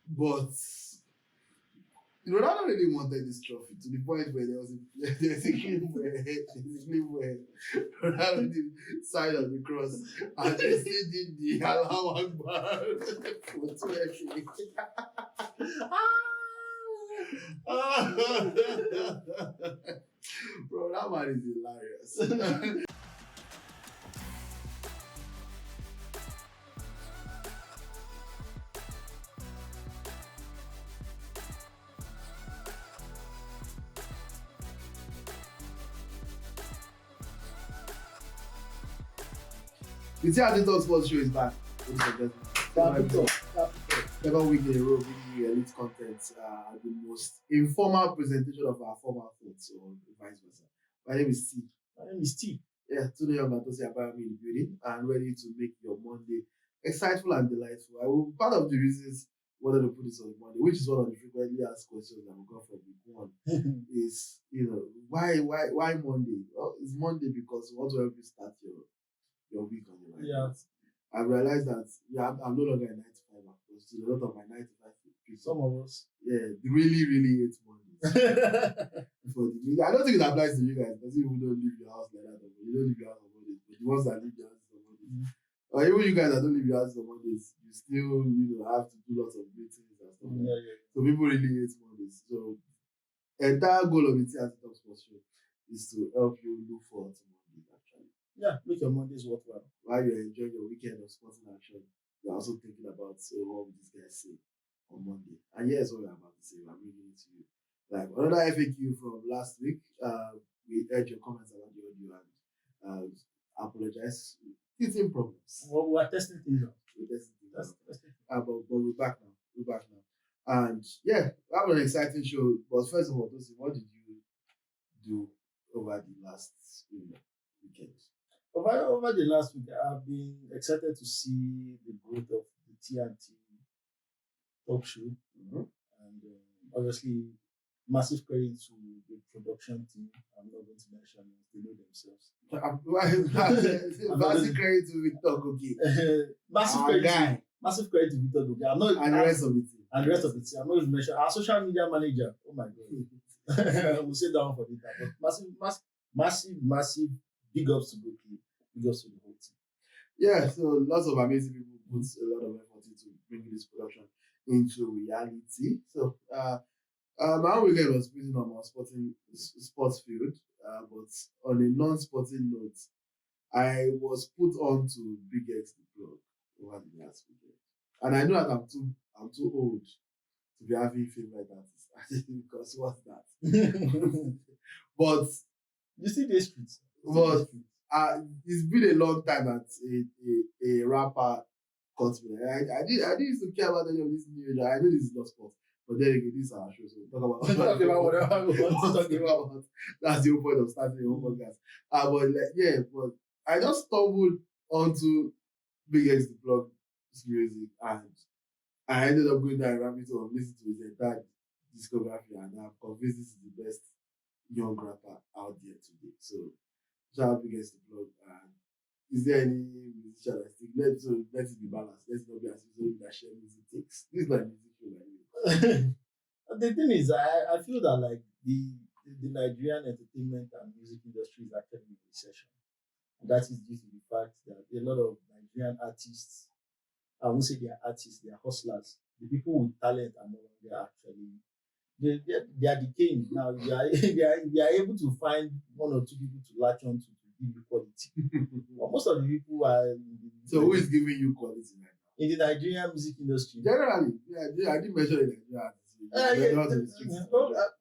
But Ronaldo really wanted this trophy to the point where there was a clip where Ronaldo did sign on the cross and they still did the Allahu Akbar for 20. Bro, that man is hilarious. The TRT Talk Sports Show is back. Second week in a row, bringing you elite content, the most informal presentation of our formal thoughts, or vice versa. My name is T. My name is T. Yeah, today I'm Tosin Abayomi in the building and ready to make your Monday exciteful and delightful. Part of the reasons I wanted to put this on Monday, which is one of the frequently asked questions that we got from week one, is why Monday? Well, it's Monday because we want to help you start your week on the right. Yeah. I realized that I'm no longer a 9-to-5 because a lot of my 9-to-5 people. Some of us. Yeah, they really hate Mondays. I don't think it applies to you guys because you don't leave your house like that. You don't leave your house on Mondays, but the ones that leave your house on Mondays. Or even you guys that don't leave your house on Mondays, you still have to do lots of meetings and stuff like that. Yeah. So people really hate Mondays. So entire goal of the TRT Talk Sports Show is to help you look forward to Mondays actually. Yeah, make your Mondays worthwhile. While you're enjoying your weekend of sporting action, you're also thinking about what would these guys say on Monday. And here's what we're about to say. I'm reading it to you. Like another FAQ from last week. We heard your comments about the audio and apologize. Teething problems. Well, we're testing things out. We're testing things out. But we're back now. And yeah, that was an exciting show. But first of all, Tosin, what did you do over the last weekend? Over the last week, I've been excited to see the growth of the TRT Talk Show. And obviously, massive credit to the production team. I'm not going to mention them, they know themselves. Massive credit to Victor Gogi. Massive credit to Victor Gogi. And the rest of the team. I'm not going to mention our social media manager. Oh my God. We'll say that one for later. But massive big ups to Gogi. Big ups to the whole team. Yeah, so lots of amazing people put a lot of effort into bringing this production into reality. So my weekend was busy on my sports field, but on a non-sporting note, I was put on to Big X the blog over the last weekend, and I know that I'm too old to be having favorite artists because what's that? But you see the streets. But it's been a long time that a rapper caught me. I didn't used to care about any of this new age. I know this is not sports, but then again, this is our show, so talk about whatever we want to talk about. That's the whole point of starting your own podcast. But I just stumbled onto Big X the blog's music, and I ended up going down a rabbit hole of listening to his entire discography, and I'm convinced this is the best young rapper out there today. So shout out Big X the blog. And is there any musician that think let it be balanced? Let's not be as usual that share music takes. This is like music show, by the way. The thing is, I feel that like the Nigerian entertainment and music industry is actually in recession. And that is due to the fact that a lot of Nigerian artists, I won't say they are artists, they are hustlers. The people with talent are no longer actually they are decaying now. They are able to find one or two people to latch on to give you quality. But most of the people are. So who is giving you quality right now? In the Nigerian music industry. Generally, yeah, I didn't mention it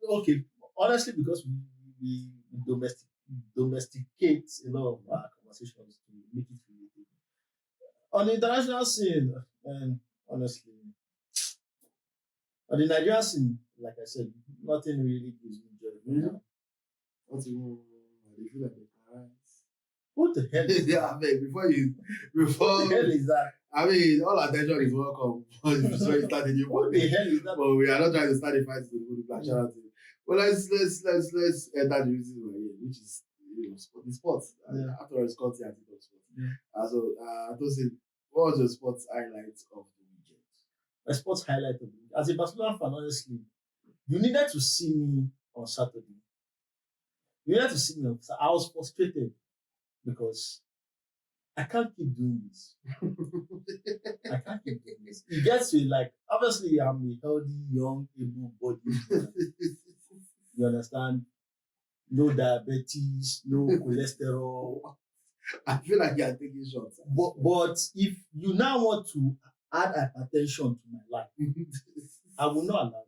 okay, honestly, because we domesticate a lot of our conversations to make it relatable. On the international scene, and honestly, on the Nigerian scene, like I said, nothing really gives me joy. Yeah. What you feel like what the hell is that? Before what the hell is that? I mean, all attention is welcome. Before you start the new what the hell is that? But we are not trying to start a fight to the black channel team. But let's enter the reason we're here, which is the sports. Yeah. After all, it's called TRT Talk Sports. Yeah. So, Tosin, what was your sports highlight of the weekend? My sports highlight of the week. As a Barcelona fan, honestly, you needed to see me on Saturday. You needed to see me on Saturday. I was frustrated because I can't keep doing this. I can't keep doing this. It gets to like, obviously, I'm a healthy, young, able-bodied. You understand? No diabetes, no cholesterol. I feel like you are taking shots. But if you now want to add hypertension to my life, I will not allow it.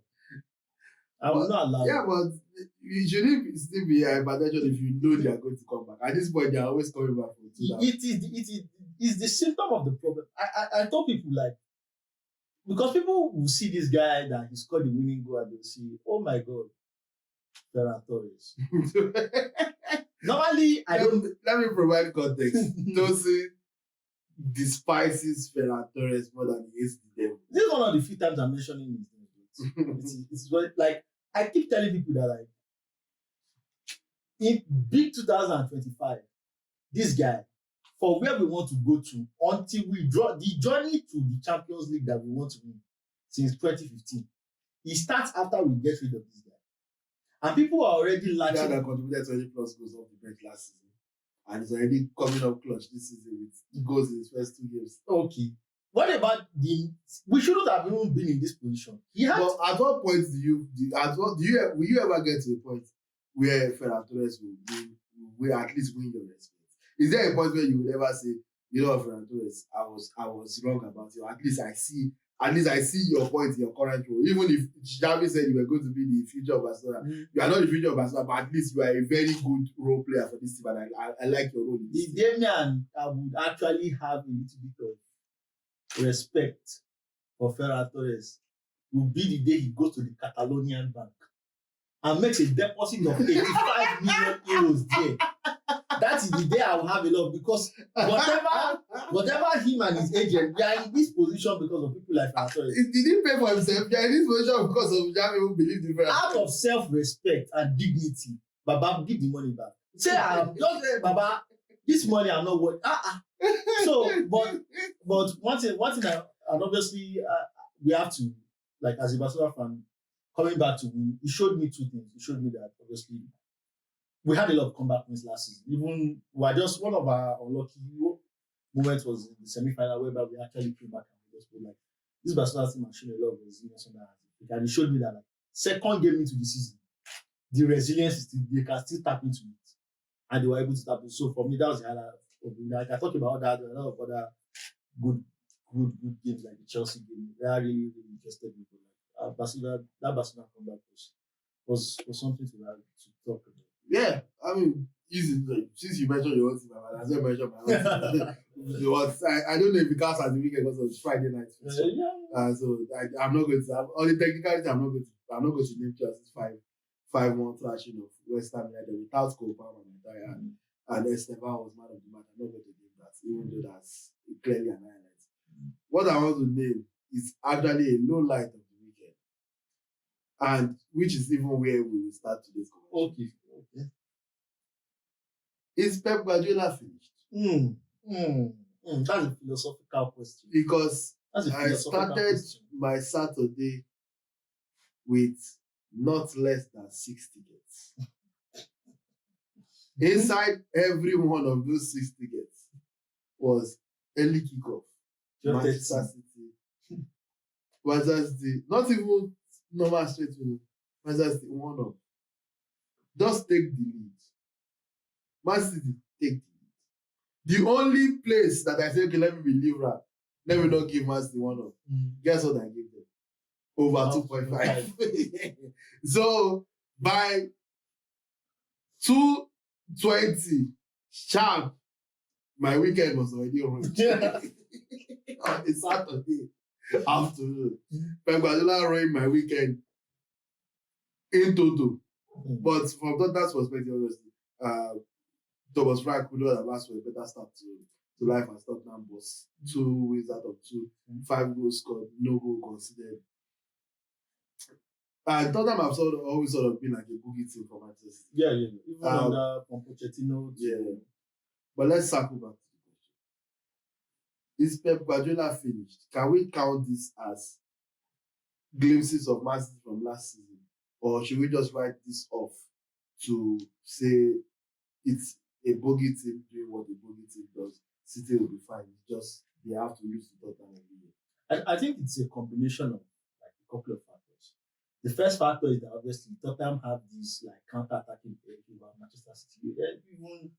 I will not allow Yeah, it. but you shouldn't still be hypertension if you know they are going to come back. At this point, they are always coming back for 2 hours. It is the symptom of the problem. I told people like, because people will see this guy that he scored the winning goal and they'll see, oh my God, Ferran Torres. Normally, Let me provide context. Tosin despises Ferran Torres more than he hates the devil. This is one of the few times I'm mentioning his name. It's like, I keep telling people that like, in big 2025, this guy, for where we want to go to, until we draw the journey to the Champions League that we want to win since 2015, it starts after we get rid of this guy. And people are already latching. The guy that contributed 20 plus goals off the bench last season. And he's already coming up clutch this season with goals in his first 2 games. Okay. What about we shouldn't have even been in this position. But at what point will you ever get to a point where Ferran Torres will at least win your respect? Is there a point where you would ever say, you know, Ferran Torres, I was wrong about you. At least I see your point in your current role. Even if Xavi said you were going to be the future of Barcelona, you are not the future of Barcelona, but at least you are a very good role player for this team, and I like your role. The Damian, I would actually have a little bit of respect for Ferran Torres will be the day he goes to the Catalonian bank and makes a deposit of 85 million euros there. That is the day I will have a lot, because whatever him and his agent, they are in this position because of people like Ferran Torres. He didn't pay for himself. They are in this position because of Xavi who believed in Ferran. Out of self-respect and dignity, Baba, give the money back. Say, Baba, this money I'm not worth. So, but one thing, and obviously we have to, like, as a Barcelona fan, coming back to win, it showed me two things. It showed me that obviously we had a lot of comeback wins last season. Even we are just one of our unlucky moments was in the semi-final whereby we actually came back and we just put like this Barcelona team has shown a lot of resilience on that. And it showed me that like second game into the season, the resilience is still, they can still tap into it. And they were able to tap it. So for me, that was the highlight of the night. I talked about that, a lot of other good games like the Chelsea game. They are really interested in it. Like that Barcelona comeback was something to talk about. Yeah, I mean, easy. Like, since you mentioned your own team, I as well mentioned my own team. I don't know if it counts as the weekend because it was Friday night. So I'm not going to. On the technicality, I'm not going to name just 5-1 thrashing of West Ham United without Copa and Esteban was man of the match. I'm not going to name that, even though that's clearly an highlight. What I want to name is actually a low light of the weekend, and which is even where we will start today's conversation. Okay. Is Pep Guardiola finished? That's a philosophical question. Because I started my Saturday with not less than 6 tickets. Inside every one of those 6 tickets was early kickoff. Manchester City, not even normal straight to Manchester City 1-0. Just take the lead. Man City take the lead. The only place that I say, okay, let me be liberal, let me not give Man City 1-0. Guess what I gave them? Over 2.5. So by 2:20 sharp, my weekend was already ruined. On a Saturday afternoon, Pep Guardiola ruined my weekend in total. But from Tottenham's perspective, honestly, Thomas Frank would have asked for a better start to life as Tottenham was 2 wins out of 2, 5 goals scored, no goal considered. And Tottenham have always sort of been like a boogie team for Manchester. Yeah. Even under Pochettino. Yeah. But let's circle back to the question. Is Pep Guardiola finished? Can we count this as glimpses of Man City from last season, or should we just write this off to say it's a bogey team doing what a bogey team does? City will be fine. It's just they have to lose to Tottenham every year. I think it's a combination of like a couple of factors. The first factor is that obviously Tottenham have this like counter-attacking edge over Manchester City. Even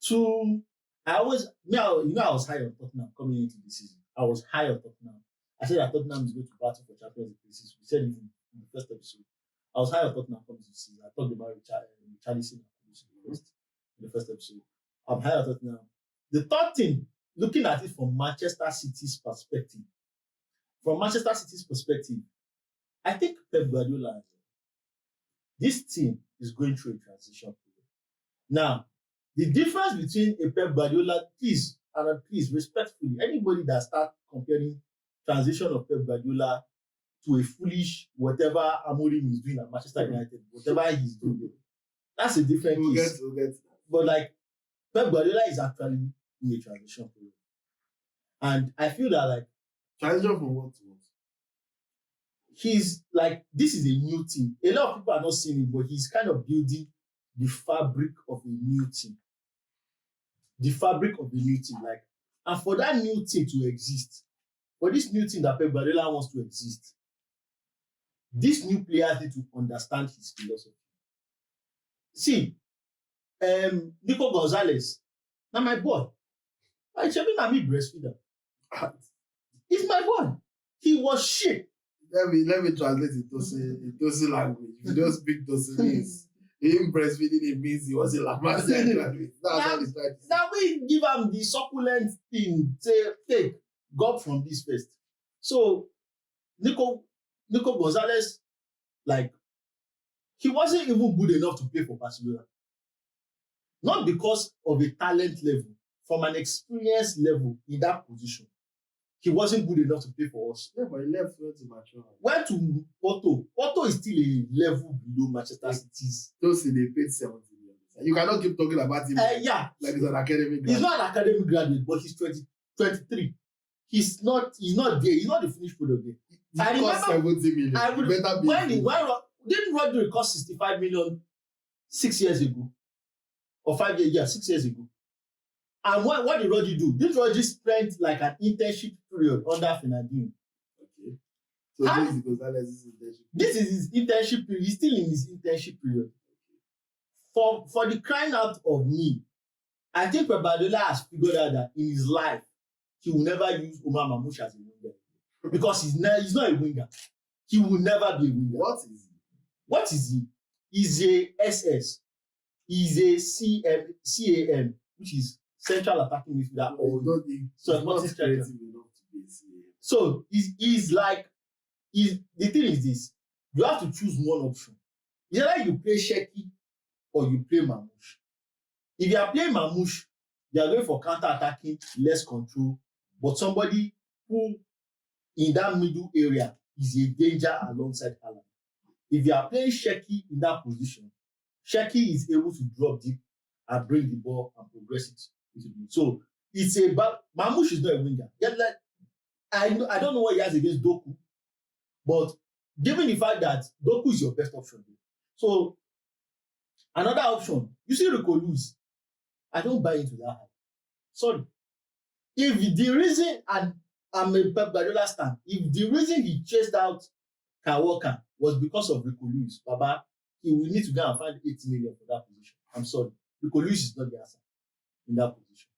two, I was high on Tottenham coming into the season. I was high on Tottenham. I said that Tottenham is going to battle for Champions League places. We said it in the first episode. I was high on Tottenham coming into the season. I talked about Richarlison in the first episode. I'm high on Tottenham. The third thing, looking at it from Manchester City's perspective, I think Pep Guardiola, this team is going through a transition period. Now, the difference between a Pep Guardiola, please respectfully, anybody that starts comparing transition of Pep Guardiola to a foolish whatever Amorim is doing at Manchester United, whatever he's doing, that's a different case. We'll get But like Pep Guardiola is actually in a transition period, and I feel that like transition from what to what? He's like, this is a new team. A lot of people are not seeing it, but he's kind of building the fabric of a new team. Like, and for that new team to exist, for this new team that Pep Guardiola wants to exist, these new players need to understand his philosophy. See, Nico Gonzalez, now my boy, I should be me breastfeeder. He's my boy. He was shit. Let me translate it to Tosin language. If you don't speak Tosinese, him breastfeeding it means he was a Lamasia graduate. That's how he's trying to say. Now we give him the succulent thing. Say, take, go from this first. So Nico Gonzalez, like, he wasn't even good enough to play for Barcelona. Not because of a talent level, from an experience level in that position. He wasn't good enough to play for us. Yeah, but he left, went to Barcelona. Went to Porto. Porto is still a level below Manchester City's. Those they paid 70 million. You cannot keep talking about him yeah. like he's an academic graduate. He's not an academic graduate, but he's 23. He's not there. He's not the finished product there. He cost 70 million. Didn't Rodri cost 65 million 6 years ago? Or 5 years? Yeah, 6 years ago. And what did Rodri do? Did Rodri spend like an internship period under Fernandinho? Okay. So this is Gonzalez's internship. This is his internship period. He's still in his internship period. For the crying out of me, I think Pep Guardiola has figured out that in his life, he will never use Omar Mamouche as a winger. Because he's not a winger. He will never be a winger. What is he? He's a SS. He's a CAM, which is central attacking midfielder. So the thing is this: you have to choose one option. Either you play Shaky or you play Mamouche. If you are playing Mamouche, you are going for counter-attacking, less control, but somebody who in that middle area is a danger alongside Haaland. If you are playing Shaky in that position, Shaky is able to drop deep and bring the ball and progress it. So it's Mamouche is not a winger. I don't know what he has against Doku, but given the fact that Doku is your best option, so another option, you see Rico Lewis, I don't buy into that. Sorry. If the reason, and I'm a Pep Guardiola stan, if the reason he chased out Kyle Walker was because of Rico Lewis, Baba, he will need to go and find 80 million for that position. I'm sorry. Rico Lewis is not the answer in that position.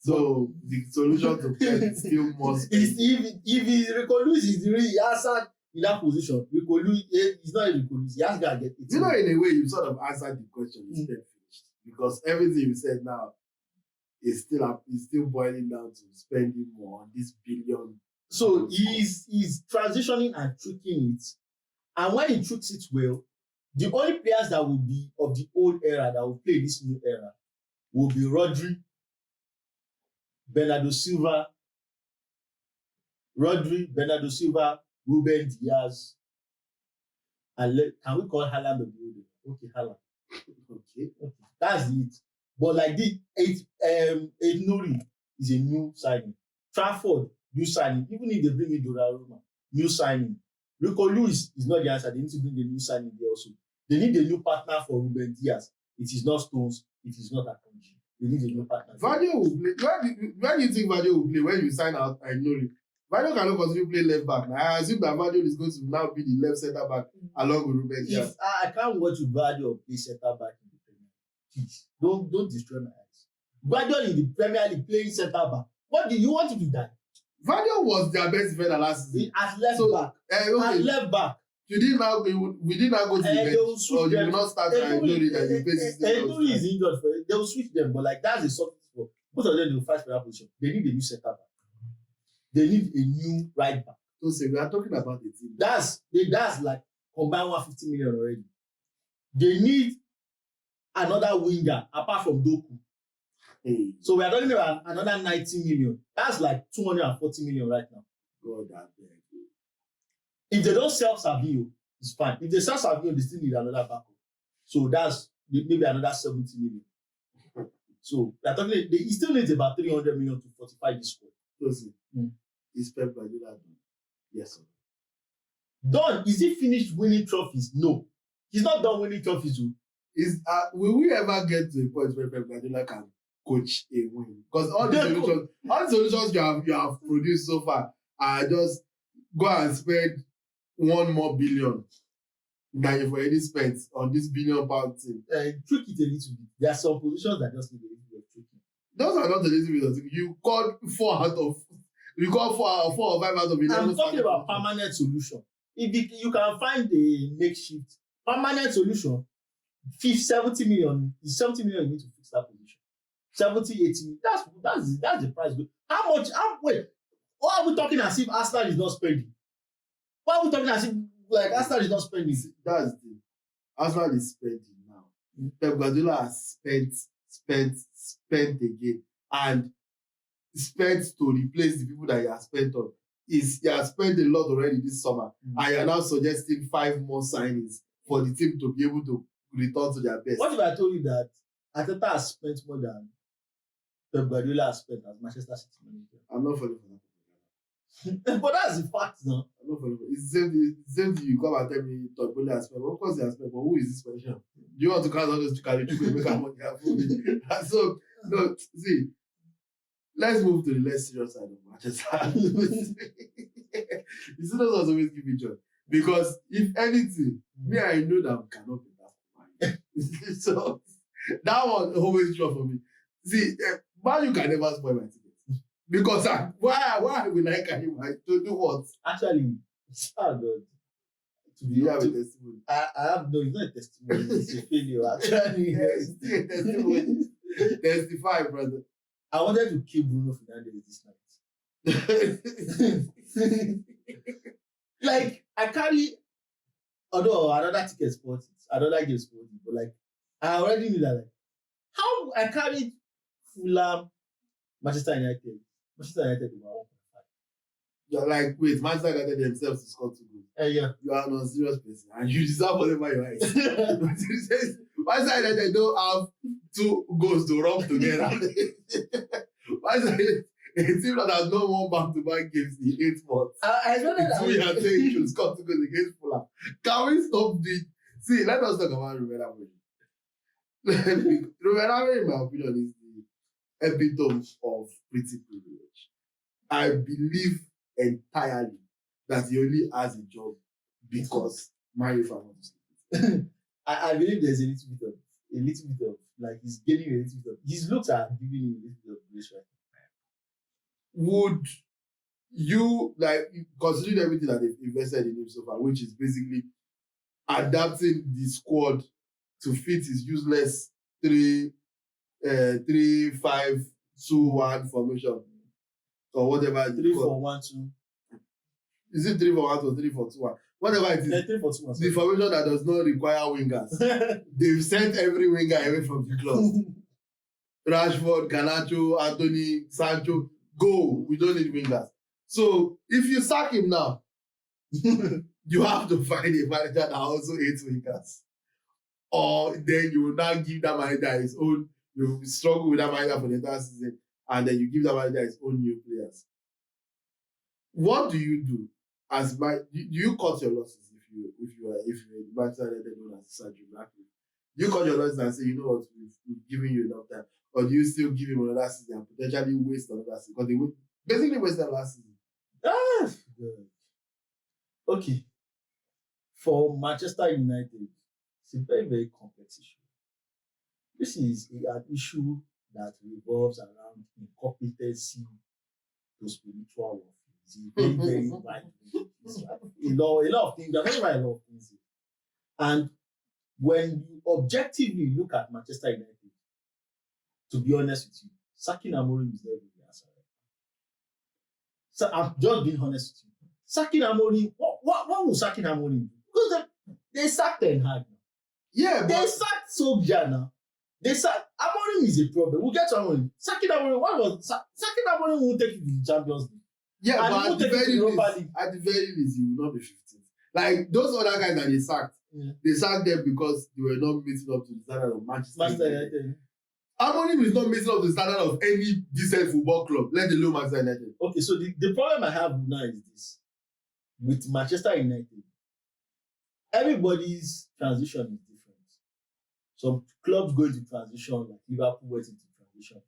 So the solution to Pep is still more if Rico Lewis is the real answer in that position, Rico Lewis is not a Rico Lewis. He has got to get it. You know, in a way, you sort of answered the question instead finished. Because everything you said now is still boiling down to spending more on this billion. So he's transitioning and tweaking it. And when he tweaks it well, the only players that will be of the old era that will play this new era will be Rodri, Bernardo Silva, Ruben Diaz, and can we call Haaland of the old era? Okay, Haaland. Okay, that's it. But like Nuri is a new signing. Trafford, new signing. Even if they bring in Donnarumma, new signing. Recolu is not the answer. They need to bring a new signing there also. They need a new partner for Ruben Diaz. It is not Stones. It is not Akanji. They need a new partner. Vadio will play. Where do you think Vadio will play when you sign out? I know it. Vadio cannot continue play left back. Now, I assume that Vadio is going to now be the left centre back along with Ruben Diaz. I can't watch Vadio play centre back in the Premier League. Please, don't destroy my eyes. Vadio in the Premier League playing centre back. What do you want him to die? Vadio was their best defender last season. At left back. Okay. At left back. We did not go to the bench. Or you will not start Edori that you play Edori is injured for it. They will switch them, but like that's a soft spot. Both of them they will fight for that position. They need a new centre back. They need a new right back. So say we are talking about the team. That's like combined 150 million already. They need another winger apart from Doku. Hey. So we are talking about another 90 million. That's like 240 million right now. God, that big. If they don't sell Savio, it's fine. If they sell Savio, they still need another backup. So that's maybe another 70 million. So they're talking. He still needs about 300 million to fortify this squad. Tosin, is Pep Guardiola done? Yes or no? Done? Is he finished winning trophies? No, he's not done winning trophies. Will we ever get to a point where Pep Guardiola can coach a win? Because all the solutions you have produced so far are just go and spend 1 more billion than you've already spent on this £1 billion team. Tweak it a little bit. There are some positions that just need a little bit of tweaking. Those are not a little bit of tweaking. You called 4 or 5 out of 11. I'm talking about permanent solution. If you can find a makeshift permanent solution, 70 million you need to fix that position. 70, 80, that's the price. How much? Wait, why are we talking as if Arsenal is not spending? Why are we talking as if like Arsenal is not spending? That's the Arsenal is spending now. Pep Guardiola has spent again and spent to replace the people that he has spent on. He has spent a lot already this summer, and you are now suggesting 5 more signings for the team to be able to return to their best. What if I told you that Arteta has spent more than Pep Guardiola has spent as Manchester City manager? I'm not falling for that. But that's the fact, no? I'm not falling for it. It's the same thing you come and tell me Todd Bowley has spent. Of course he has spent, but who is this person? Do you want to count all those to carry to make our money? So, no, see, let's move to the less serious side of Manchester. You see, those ones always give me joy. Because if anything, me, I know that we cannot be that for So, that one always true for me. See, Man, you can never spoil my ticket. Because why will I carry my to do what? Actually, God. Do you have a testimony? I have no, it's not a testimony, it's a failure. Actually, yes, it's a testimony. Testify, brother. I wanted to kill Bruno Fernandes this night. Like, I carry, although another ticket sports, another game sports, but like, I already knew that. Like, how I carried Fulham, Manchester United were 1.5. You're like, wait, Manchester United themselves to score 2 goals. Yeah. You are an unserious person and you deserve whatever you are. Manchester United don't have 2 goals to rub together. Manchester a team that has not won back-to-back games in 8 months. I know that. We are saying you should score 2 goals against Fulham. Can we stop this? See, let us talk about Ruben Amorim. Ruben Amorim, in my opinion, is the epitome of pretty privilege. I believe entirely that he only has a job because Mario wants to sleep. I believe there's a little bit of like he's getting a little bit of his looks are giving him a little bit of grace right now. Would you, like, considering everything that they've invested in him so far, which is basically adapting the squad to fit his useless 3-5-2-1 formation or whatever. 3-4-1-2. Is it 3-4-1-2 or 3-4-2-1? Whatever it is. 3-4-2-1. The formation that does not require wingers. They've sent every winger away from the club. Rashford, Garnacho, Anthony, Sancho, go. We don't need wingers. So if you sack him now, you have to find a manager that also hates wingers. Or then you will now give that manager his own, you will struggle with that manager for the entire season, and then you give that manager his own new players. What do you do as my do you cut your losses if you are the Manchester United owner as Sergio Ratcliffe? Do you cut your losses and say, you know what, we've given you enough time, or do you still give him another season and potentially waste another season? Because they would basically waste their last season. Good. Okay. For Manchester United, it's a very, very complex issue. This is an issue that revolves around incompetency to spiritual warfare. It's very, very wide. It's like a lot of things. There are very, very a lot of things. And when you objectively look at Manchester United, to be honest with you, sacking Amorim is never the answer. So I'm just being honest with you. Sacking Amorim, what will sacking Amorim do? Because they sacked Ten Hag now. Yeah, but They sacked Solskjaer now. They sacked Amorim is a problem. We'll get to Amorim. Sacking Amorim, sacking Amorim won't take you to the Champions League. yeah, And but he won't take you to the Europa League. at the very least, you will not be 15th. Like those other guys that they sacked, they sacked them because they were not meeting up to the standard of Manchester United. Amorim is not meeting up to the standard of any decent football club, let alone Manchester United. Okay, so the problem I have now is this. With Manchester United, everybody's transition is different. Some clubs go into transition, like Liverpool went into transition,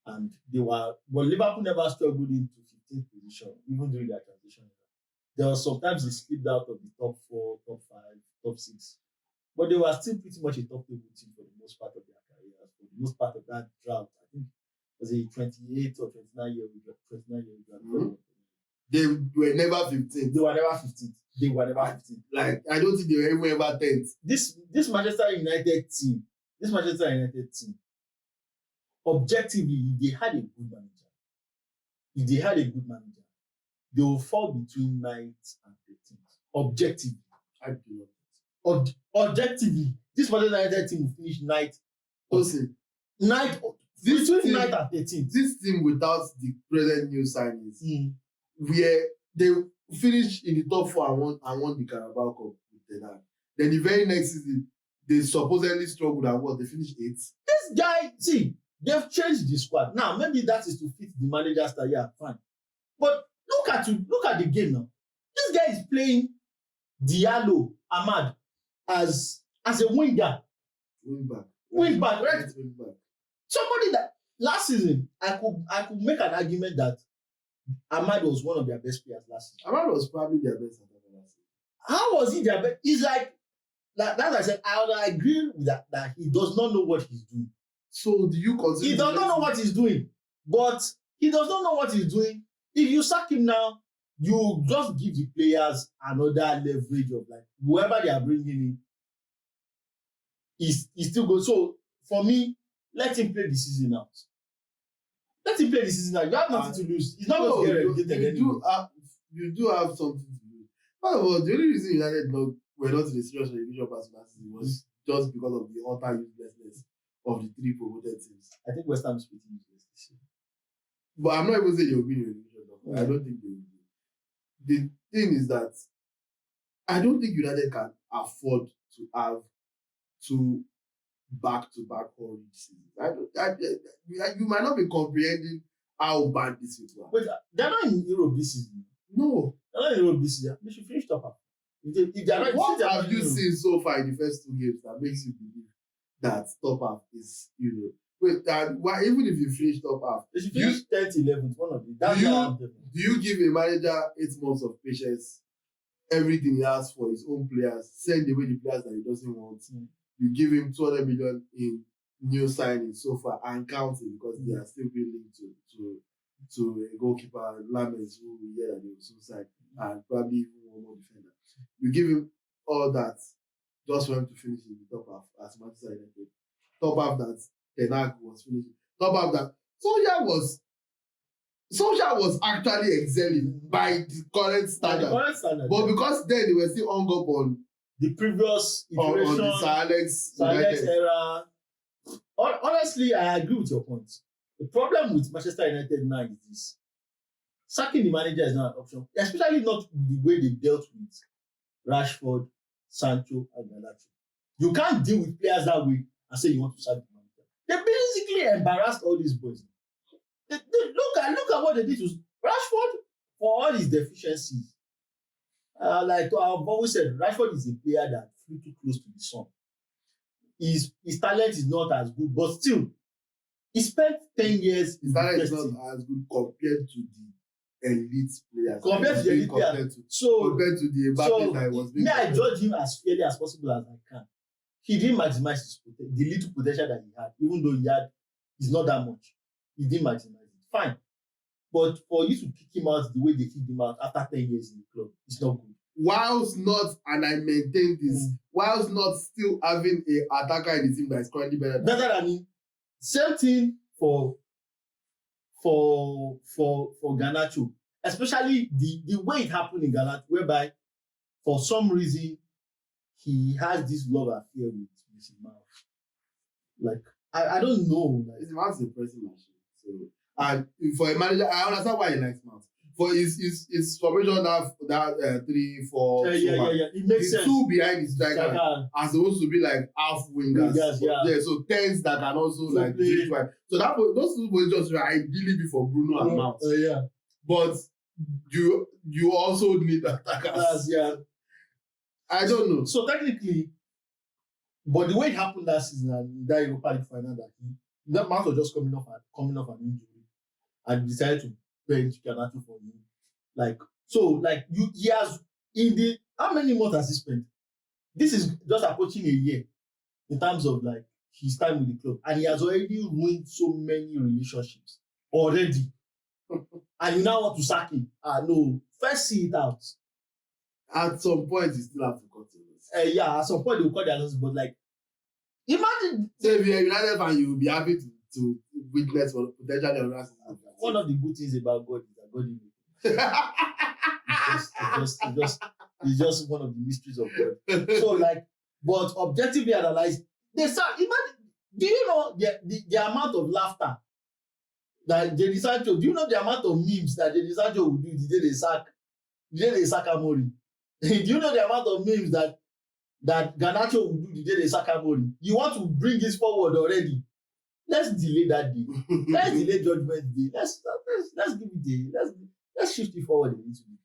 and Liverpool never struggled into 15th position, even during their transition. There were sometimes they slipped out of the top 4, top 5, top 6, but they were still pretty much a top table team for the most part of their careers, for the most part of that drought. I think it was a 28 or 29 year old. They were never 15th. They were never 15th. They were never 15th. Like I don't think they were ever 10th. This Manchester United team, objectively, if they had a good manager, they will fall between 9th and 13th. Objectively. I do not. Objectively, this Manchester United team will finish 9th. Tosin, Between 9th and 13th. This team without the present new signings, where they finished in the top 4 and won the Carabao Cup with Ten Hag. Then the very next season, they supposedly struggled and they finished 8th. This guy, see, they've changed the squad. Now, maybe that is to fit the manager's style. Yeah, fine. But look at the game now. This guy is playing Diallo, Ahmad as a winger. Wing back, right? Somebody that last season I could make an argument that Ahmad was one of their best players last season. Ahmad was probably their best last season. How was he their best? It's like that I said, I would agree with that he does not know what he's doing. So do you consider he does not know what he's doing? But he does not know what he's doing. If you sack him now, you just give the players another leverage of like whoever they are bringing in is still good. So for me, let him play the season out. You have nothing to lose. It's not going to get relegated anymore. You do have something to lose. First of all, the only reason United were not in the serious relegation pass last season was just because of the utter uselessness of the 3 promoted teams. I think West Ham is pretty useless this year. But I'm not even saying they will be in relegation. I don't think they will be. The thing is that I don't think United can afford to have 2 back-to-back horrid seasons. You might not be comprehending how bad this is. Wait, they're not in Europe this season. No. They're not in Europe this season. They should finish top half. If they're not, what have you seen so far in the first 2 games that makes you believe that top half is, wait, why, even if you finish top half, they should finish 10th, 11th, one of them. Do you give a manager 8 months of patience, everything he asks for his own players, send away the players that he doesn't want? You give him 200 million in new signings so far and counting because they are still being linked to a goalkeeper, Lames, who we hear that they will soon sign, and probably even one more defender. You give him all that just for him to finish in the top half as Manchester United. Top half that Ten Hag was finishing. Top half that Solskjaer was actually excelling by the current standard. But because then they were still hung up on the previous iteration, on the Sir Alex era. Honestly, I agree with your point. The problem with Manchester United now is this. Sacking the manager is not an option, especially not the way they dealt with Rashford, Sancho, and Ronaldo. You can't deal with players that way and say you want to sack the manager. They basically embarrassed all these boys. Look at what they did to Rashford for all his deficiencies. Like I've always said, Rashford is a player that flew too close to the sun. His talent is not as good, but still, he spent 10 years. His talent is not as good compared to the elite players. Compared to the elite players. Compared to the Mbappe that was being. I judge him as fairly as possible as I can. He didn't maximize the little potential that he had, even though he's not that much. He didn't maximize it. Fine. But for you to kick him out the way they kicked him out after 10 years in the club, it's not good. Whilst not, and I maintain this, whilst not still having an attacker in the team that is currently better than him. Same thing for Garnacho, especially the way it happened in Garnacho, whereby for some reason he has this love affair with his mouth. Like I don't know. Like, his mouth is a pressing machine. So, and for a manager, I understand why he likes mouth. For his formation that 3, 4, it makes sense. 2 behind his striker are supposed to be like half wingers. So 10s that can also like drift right. So those 2 positions will ideally be for Bruno and Mount. But you also need attackers. I don't know. So technically, but the way it happened last season and that Europa League final, that Mount was just coming off an injury and decided to bench Garnacho for him. He has how many months has he spent? This is just approaching a year in terms of like his time with the club, and he has already ruined so many relationships already. And you now want to sack him? No. First, see it out. At some point, you still have to cut it. At some point they will cut their losses, but like, imagine. So if you're a United fan, you will be happy to witness for potentially another season. One of the good things about God is that God is it's just one of the mysteries of God. So like, but objectively analyzed, imagine. Do you know the amount of laughter that Jadon Sancho? Do you know the amount of memes that Jadon Sancho will do the day they sack Amorim? Do you know the amount of memes that Garnacho will do the day they sack Amorim? You want to bring this forward already? Let's delay that day. Let's delay Judgment Day. Let's give it let's shift it forward a little bit.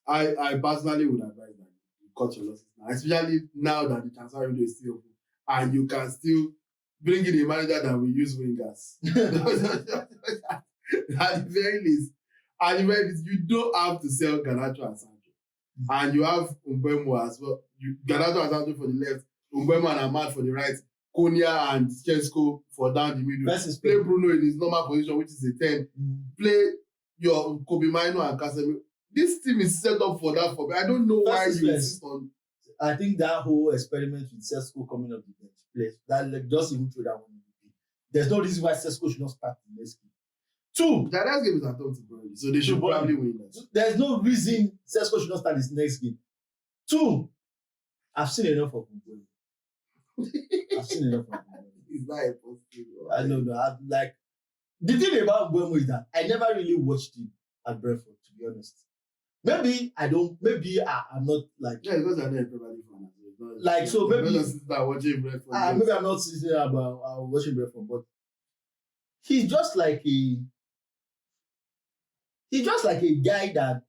I personally would advise that you cut your losses now, especially now that the transfer window is still open and you can still bring in a manager that will use wingers. At the very least, you don't have to sell Garnacho and Sancho. And you have Mbeumo as well. Garnacho and Sancho for the left, Mbeumo and Ahmad for the right, Konya and Chesco for down the middle. Play Bruno in his normal position, which is a 10. Play your Kobe Mino and Casemiro. This team is set up for that. I don't know why you insist on. I think that whole experiment with Chesco coming up the bench place, that like, just even throw that one in the game. There's no reason why Chesco should not start the next game. 2. The next game is at home to Burnley, so they should probably win that. There's no reason Chesco should not start this next game. 2. I've seen enough of him. It's not a positive. I don't know. Like, the thing about Mbeumo is that I never really watched him at Brentford, to be honest. Maybe I'm not like. Yeah, because I'm not a Premier League fan. Like, so maybe. Watching Brentford. Maybe I'm not sitting there about watching Brentford, but he's just like a guy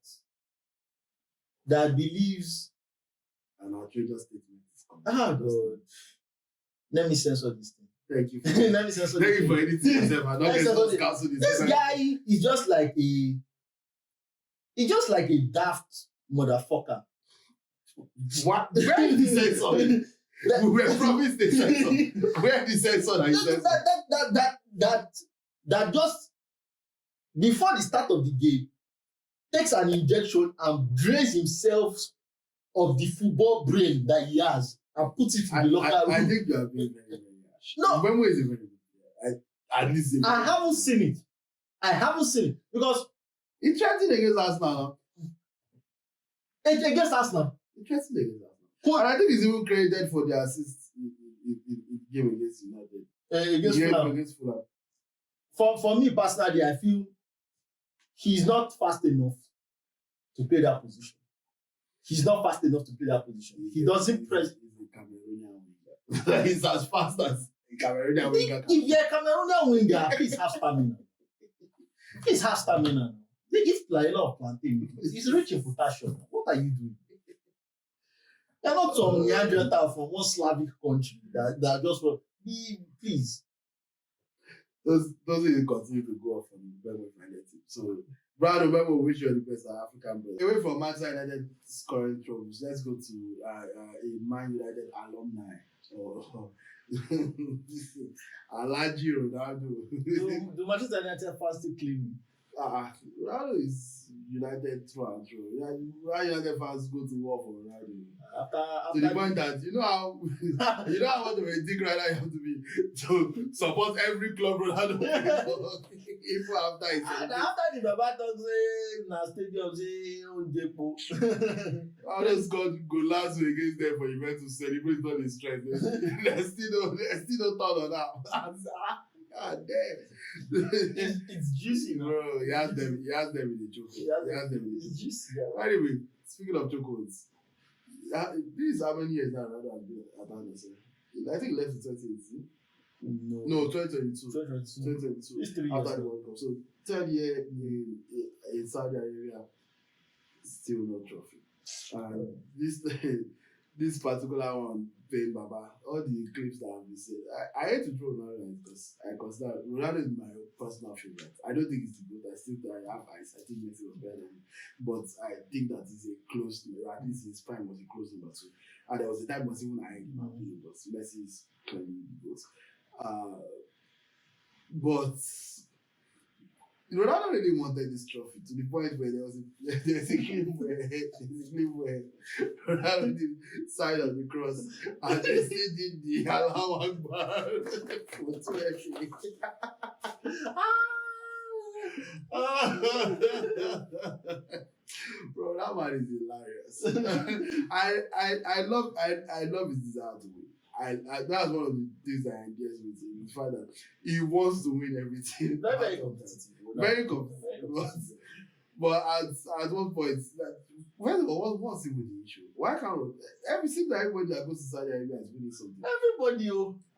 that believes. An outrageous statement. God. Let me censor this thing. Thank you. Let me censor Thank you for editing yourself. I don't cancel this guy is just like a daft motherfucker. What? Where is the censor? We were promised the censor. Where is the censor that you censor? That just before the start of the game takes an injection and drains himself of the football brain that he has and puts it in the locker room. I think you are being very, very harsh. No. Mbeumo is a very good player. At least I haven't seen it because he threatened against Arsenal. Against Arsenal. He threatened against Arsenal. And I think he's even credited for the assist in the game against United. Against Fulham. For me personally, I feel he's not fast enough to play that position. He doesn't press. He's a Cameroonian winger. He's as fast as a Cameroonian winger. If you're a Cameroonian winger, please have stamina. They give a lot of plantain. He's rich in potassium. What are you doing? They're not some Neanderthal from one Slavic country that just want please. Those will continue to go off on the Bemo United team. So, Brad, remember we wish you the best African brother. Away from Manchester United's current troubles, let's go to a Man United alumni. Or Alaji Ronaldo. Do Manchester United fans still claim? Ronaldo is United through and through. Yeah, why United fans go to war for Ronaldo? After to the point that you know how much of a dick rider you have to be to support every club Ronaldo. Even after it's after the Baba talk say na stadium say Onjepo. How does God go last week against them for event to celebrate all his strength? They still don't turn on that. God damn. It's juicy, bro. He has them in the choke. He has them in the choke. It's juicy. Yeah. Anyway, speaking of chokeholds, this is how many years now Ronaldo has been at Anderson? I think left in 2018. No, 2022. 2022. It's 3 years. After the World Cup. So, third year in Saudi Arabia, still no trophy. And this particular one, Pain Baba, all the clips that have been said, I hate to throw Ronaldo because I consider Ronaldo is my personal favorite. I don't think he's the good. I still have eyes. I think Messi was better than him. But I think that he's a close, at least his prime was a close number 2. And there was a time was even I had my opinion, but Messi is claiming the goals. But Ronaldo really wanted this trophy to the point where there was a clip where Ronaldo did sign on the cross and they still did the Allahu Akbar for 20. Bro, that man is hilarious. I love his desire to win. That's one of the things that endears me to him. The fact that he wants to win everything. Very competitive. Very competitive. But at one point, first of all, what's even the issue? Why can't everybody that goes to Saudi Arabia is winning something? Everybody,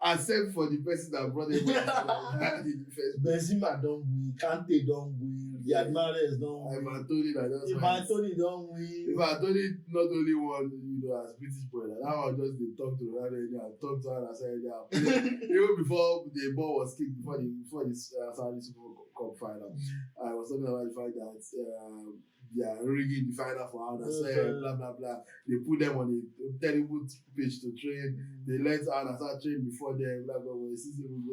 except for the person that brought everybody in the first place. Benzema don't win, Kante don't win, Riyad Mahrez don't win. Ivan Toney don't win. Ivan Toney not only won, as British boy, that one just they talk to Ronaldo and talk to her and say even before the ball was kicked, before the Saudi Super Cup final, I was talking about the fact that they are rigging the final for Al Nassr, blah blah blah. They put them on a terrible pitch to train. They let Al Nassr train before them, blah blah blah. The season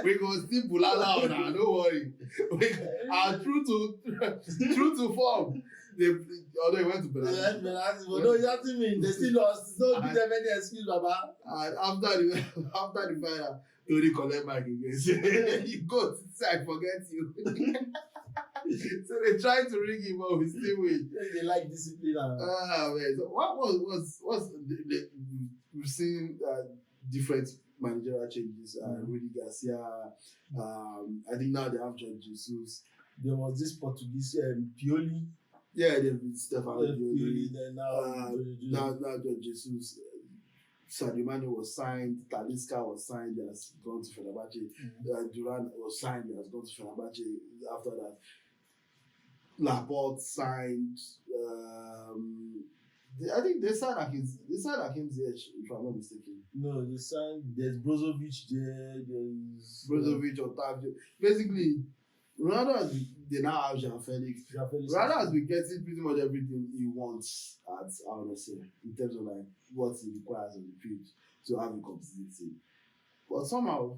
we go still bulala on her, don't worry. True to form. Although he went to penalty. But no, that mean they still lost. Don't give them any excuse, Baba. And after the final, Tony collect back again. You go I forget you. So they tried to ring him up, he still win. They like discipline. Man. So what's we've seen different managerial changes. Rudy Garcia. I think now they have Jorge Jesus. There was this Portuguese Pioli. Yeah, they've been Stefano Pioli. Then now Jorge Jesus. Sadio Mane was signed, Talisca was signed, he has gone to Fenerbahce. Duran was signed, he has gone to Fenerbahce. After that, Laporte signed. I think they signed Hakim Ziyech, if I'm not mistaken. No, they signed. There's Brozovic there. There's Brozovic, Otavio. Basically, Ronaldo they now have Jean Felix. Ronaldo has been getting pretty much everything he wants at Al Nassr in terms of like what he requires on the field to have a competitive team. But somehow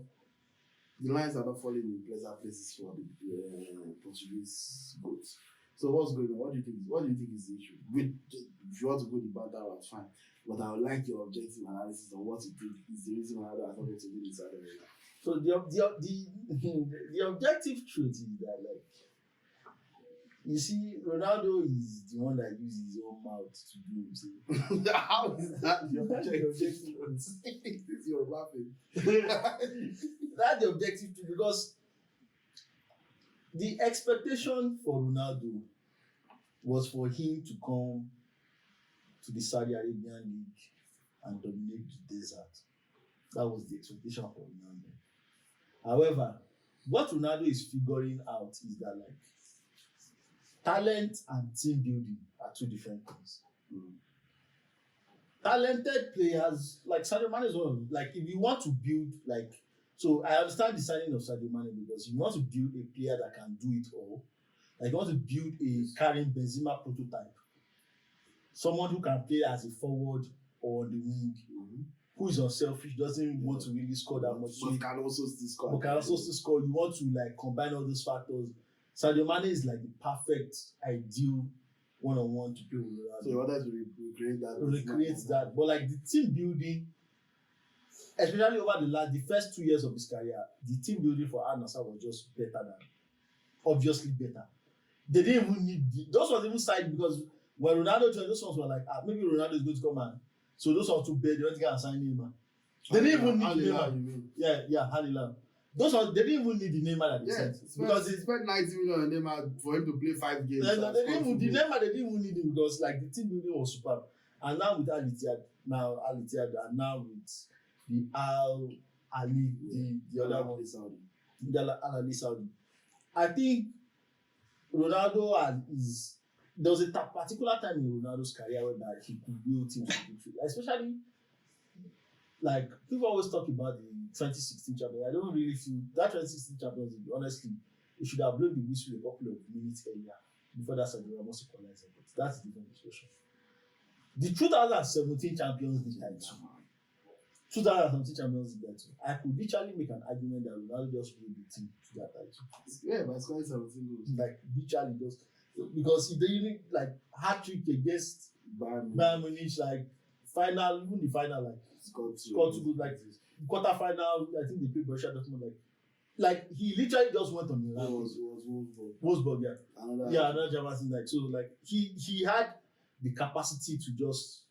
the lines are not falling in pleasant places for the Portuguese goats. So what's going on? What do you think is the issue? If you want to go the banter route, fine. But I would like your objective analysis on what you think is the reason why Ronaldo has not been to win this other area. So the objective truth is that, like, you see, Ronaldo is the one that uses his own mouth to do himself. How is that the objective truth? You're laughing. That's the objective truth, because the expectation for Ronaldo was for him to come to the Saudi Arabian League and dominate the desert. That was the expectation for Ronaldo. However, what Ronaldo is figuring out is that, like, talent and team building are two different things. talented players like Sadio Mane is one of them. Like if you want to build like, so I understand the signing of Sadio Mane because you want to build a player that can do it all. Like you want to build a Karim Benzema prototype, someone who can play as a forward or on the wing, who is unselfish, doesn't want to really score that much, but can also still score. but can also still score. You want to like combine all those factors. Sadio Mane is like the perfect, ideal one-on-one to play with Ronaldo. So you wanted to recreate that. Recreate that, but like the team building, especially over the first 2 years of his career, the team building for Al Nassr was just better than, obviously better. They didn't even need those ones even signed because when Ronaldo joined, those ones were like, maybe Ronaldo is going to come and so those ones too bad. They went to get and sign Neymar. They didn't even need the Neymar. Yeah, Halila. Those ones they didn't even need the Neymar that they sent because they spent 90 million on Neymar for him to play 5 games. They didn't even need him because like the team building was superb. And now with Al Ittihad, and now with the Al Ali, the other one, the Al Ali Saudi. I think Ronaldo there was a particular time in Ronaldo's career where he could build teams to victory, especially like people always talk about the 2016 champions. I don't really feel that 2016 champions league, honestly, it should have blown the whistle a couple of minutes earlier before that Sergio Ramos equalizer. But that's a different discussion. The 2017 Champions League title. 2017 Champions League title. I could literally make an argument that Ronaldo just won the team to that title. Yeah, but it's quite 17 goals. Like literally just because he didn't like hat trick against Bayern Munich, like final, even the final, like scored 2 goals, like quarter final. I think they played Borussia Dortmund. Like he literally just went on the line. Was Wolfsburg, yeah. Another German thing. Like so, like he had the capacity to just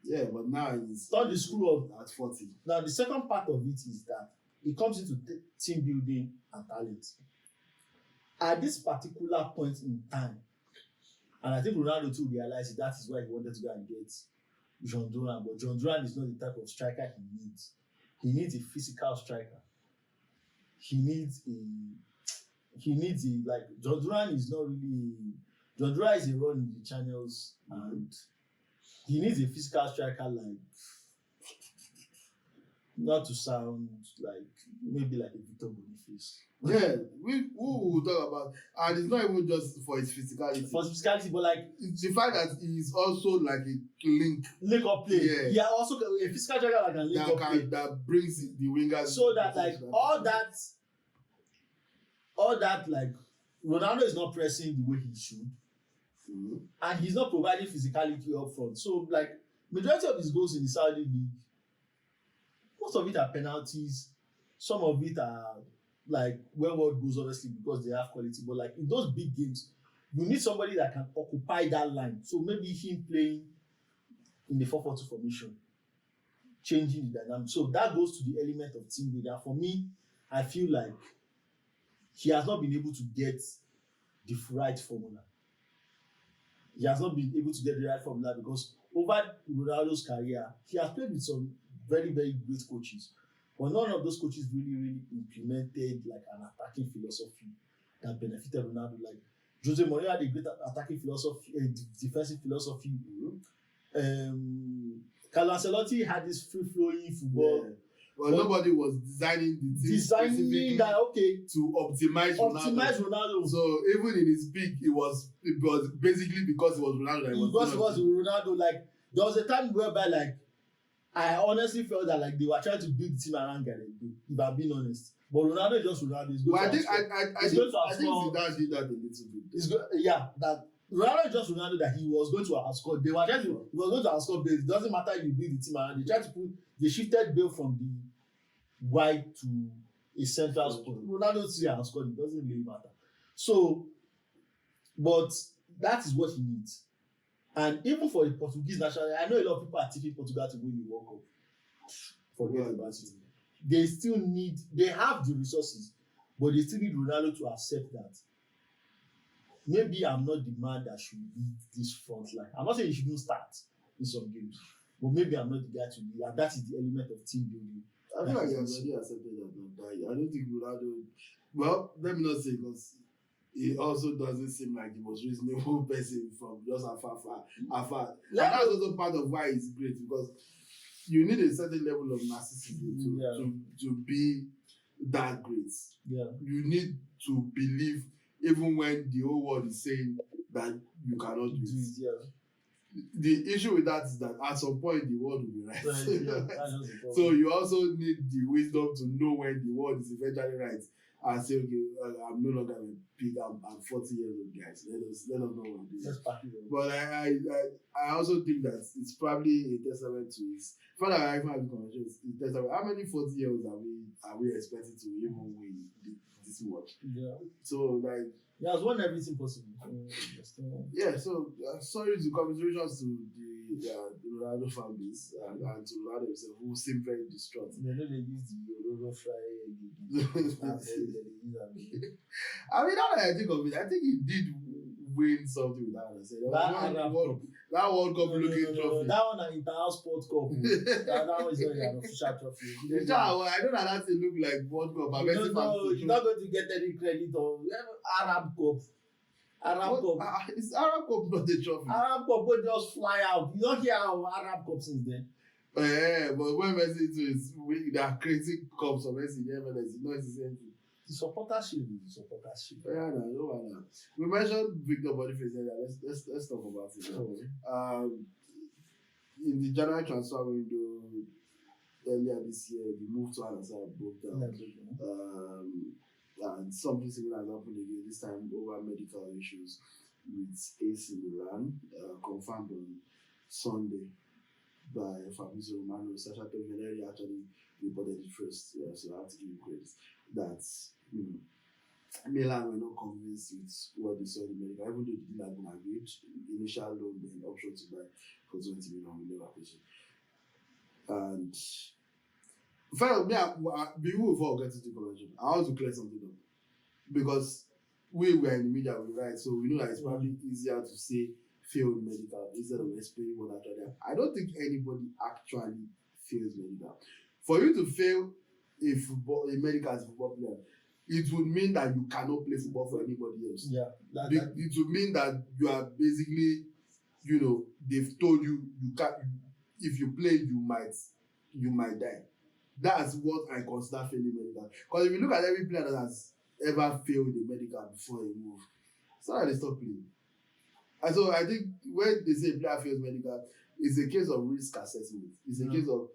but now he's turn the screw up at 40. Now the second part of it is that it comes into team building and talent. At this particular point in time, and I think Ronaldo too realized that is why he wanted to go and get John Duran, but John Duran is not the type of striker he needs. He needs a physical striker. He needs a like John Duran is not really. John Duran is a run in the channels, and he needs a physical striker like, not to sound like maybe like a Victor Boniface. Yeah, we will talk about, and it's not even just for his physicality. But like the fact that he's also like a link up play. Yeah, also a physical striker that can link up play. That brings the wingers. So that like all that like Ronaldo is not pressing the way he should. And he's not providing physicality up front. So like majority of his goals in the Saudi league, most of it are penalties. Some of it are like well goals, obviously, because they have quality. But like in those big games, you need somebody that can occupy that line. So maybe him playing in the 4-4-2 formation, changing the dynamic. So that goes to the element of team building. For me, I feel like he has not been able to get the right formula. He has not been able to get the right formula because over Ronaldo's career, he has played with some very, very great coaches. But none of those coaches really implemented like an attacking philosophy that benefited Ronaldo. Like Jose Mourinho had a great attacking philosophy, defensive philosophy. Carlo Ancelotti had this free-flowing football. Yeah. Well, nobody was designing the team specifically that to optimize Ronaldo. So even in his peak, it was basically because it was Ronaldo. Because it was Ronaldo. Like there was a time whereby like I honestly felt that like they were trying to build the team around Gareth Bale, if I'm being honest. But Ronaldo is just Ronaldo. He's going I think Zidane did that a little bit. That Ronaldo is just Ronaldo that he was going to outscore. He was going to outscore Bale. It doesn't matter if you build the team around. They shifted Bale from the wide to a central spot. Ronaldo still outscored. It doesn't really matter. So, but that is what he needs. And even for the Portuguese national, I know a lot of people are tipping Portugal to win the World Cup. Forget about it. They have the resources, but they still need Ronaldo to accept that. Maybe I'm not the man that should lead this front line. I'm not saying he shouldn't start in some games, but maybe I'm not the guy to lead. And that is the element of team building. I feel like he has already accepted that. I don't think Ronaldo. Well, let me not say because he also doesn't seem like the most reasonable person from just afar. And Yeah. that's also part of why he's great, because you need a certain level of narcissism to be that great. Yeah. You need to believe even when the whole world is saying that you cannot do it. Yeah. The issue with that is that at some point the world will be right. Right, yeah, that's just the problem. So you also need the wisdom to know when the world is eventually right and say, okay, I'm no longer a pig. I'm 40 years old, guys. Let us know what it is. Let's pack it up. But I also think that it's probably a testament to his. Father, I even have a conversation. It's testament. How many 40-year-olds are we expecting to even win this much? Yeah. So like. He has won everything possible. Yeah, so sorry to congratulations to the Ronaldo fan base and to Ronaldo himself, who seem very distraught. They know they use the Ronaldo fry. I mean, now that I think of it, I think he did win something with that. I said, that World Cup looking trophy. That one an Inter Sport Cup. that one is not an official trophy. I don't know that to look like World Cup. You're not going to get any credit on Arab Cup. Is Arab Cup not a trophy? Arab Cup will just fly out. You don't hear of Arab Cup since then. Yeah, but when Messi is they are creating cups of Messi, it's not the same thing. The supportership is the supportership. Yeah, no. We mentioned Victor Boniface earlier. Let's talk about it. In the January transfer window earlier this year, the move to Al-Nassr broke down. And something similar has happened again, this time over medical issues with AC Milan, confirmed on Sunday by Fabrizio Romano. Sasha Tovinelli actually reported it first, so I have to give you credit. That Milan were not convinced with what they saw in the medical, even though they did not agree. Initial loan and option to buy for 20 million, we never paid it. And before we get into the convention, I want to clear something up. Because we were in the media, right? So we know that it's probably easier to say failed medical instead of explaining what actually happened. I don't think anybody actually fails medical. For you to fail a medical as a football player, it would mean that you cannot play football for anybody else. Yeah. It would mean that you are basically, they've told you can't. If you play, you might die. That's what I consider failing medical. Because if you look at every player that has ever failed a medical before he moved, it's not that they stop playing. And so I think when they say a player fails medical, it's a case of risk assessment. It's a case of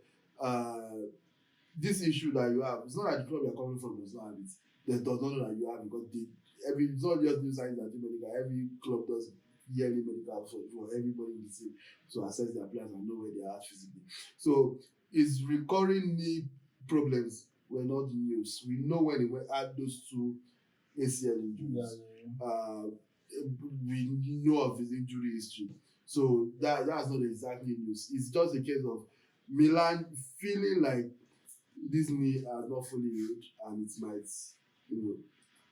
this issue that you have. It's not that the club you're coming from does not have it. They does not know that you have, because it's not just new science that do medical. Every club does yearly medical for everybody in the team to assess their players and know where they are physically. So it's recurring knee problems were not news. We know when they had those two ACL injuries. We know of his injury history. So that's not exactly news. It's just a case of Milan feeling like this knee has not fully healed and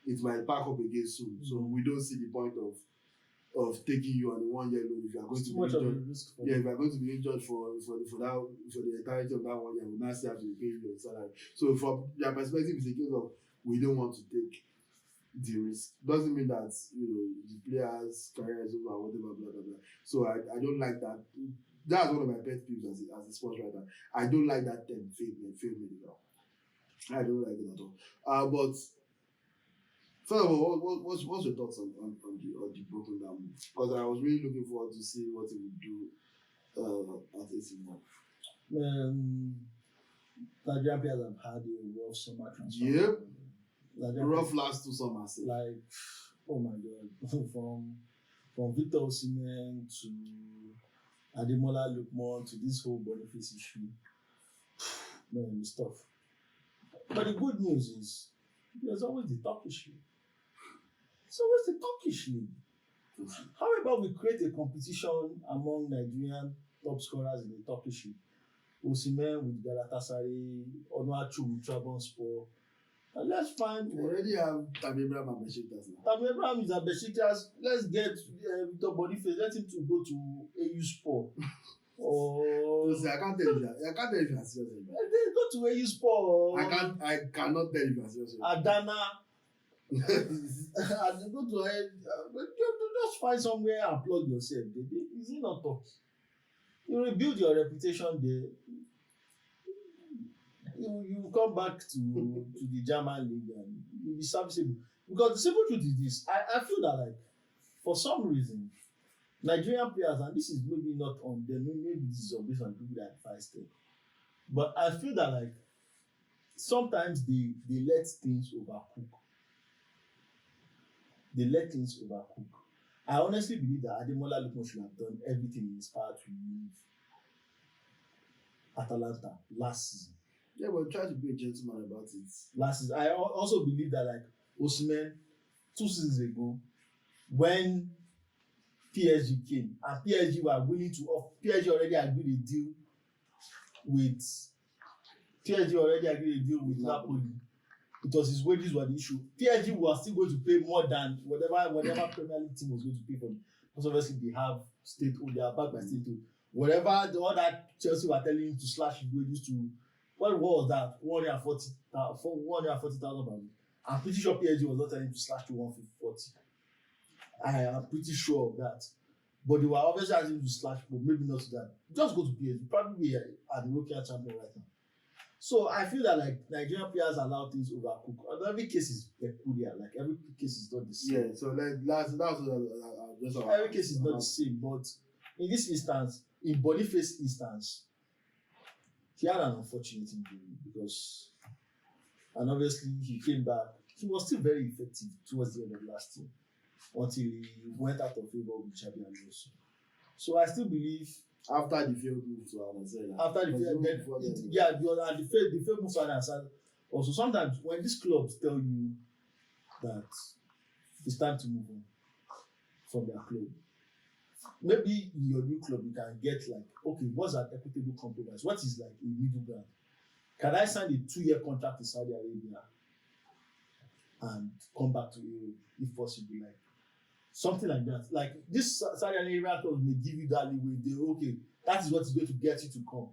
it might back up again soon. So we don't see the point of taking you on the 1 year loan if you are going to be injured. If you are going to be injured for the entirety of that 1 year, we now still have to be paying your salary. So from their perspective, it's a case of we don't want to take the risk. Doesn't mean that the player's career is over or whatever, blah blah blah. So I don't like that. That's one of my pet peeves as a sports writer. I don't like that term, failed medical. I don't like it at all. But first of all, what's your thoughts on the broken down move? Because I was really looking forward to see what he would do at AC Milan. Nigerian players have had a rough summer transfer. Yep. Rough last 2 summers. Like, oh my God, from Victor Osimhen to Ademola Lookman to this whole Boniface issue, man, it's tough. But the good news is there's always the Turkish league. It's always the Turkish league. How about we create a competition among Nigerian top scorers in the Turkish league? Osimhen with Galatasaray, Onuachu with Trabzonspor. And let's find. We already have Tammy Abraham and Besiktas now. Tammy Abraham is at Besiktas. Let's get Victor Boniface. Let him to go to AU Sport. I can't tell you if you are serious. Go to AU Sport. I cannot tell you if you are serious. Adana. And you go to just find somewhere and plug yourself. Is it not tough? You rebuild your reputation there. You come back to the German league and you'll be serviceable. Because the simple truth is this: I feel that like for some reason Nigerian players, and this is maybe not on them, maybe this is based on people that advise them, but I feel that like sometimes they let things overcook. They let things overcook. I honestly believe that Ademola Lookman should have done everything in his power to leave Atalanta last season. Yeah, but try to be a gentleman about it. Last season, I also believe that like Osimhen 2 seasons ago, when PSG came and PSG were willing to off, PSG already agreed a deal with Napoli. It was his wages were the issue. PSG was still going to pay more than whatever Premier League team was going to pay for them. Because obviously they have state-owned, they are backed by state-owned. Whatever all that Chelsea were telling him to slash his wages to, what was that? 140,000 pounds. I'm pretty sure PSG was not telling him to slash to 140. I am pretty sure of that. But they were obviously asking him to slash, but maybe not to that. Just go to PSG. Probably be an European champion right now. So I feel that like Nigerian players allow things overcook. And every case is peculiar. Like every case is not the same. Yeah. So that's just every case is not the same. But in this instance, in Boniface's instance, he had an unfortunate injury because, and obviously he came back. He was still very effective towards the end of last year until he went out of favor with Xabi Alonso. So I still believe after the failed move to Al-Nassr. After the failed move to Al-Nassr. Also, sometimes when these clubs tell you that it's time to move on from their club, maybe in your new club you can get like, okay, what's an equitable compromise? What is like a middle ground? Can I sign a 2-year contract in Saudi Arabia and come back to Europe if possible? Like something like that. Like this Saudi Arabia club may give you that leeway. They okay, that is what is going to get you to come.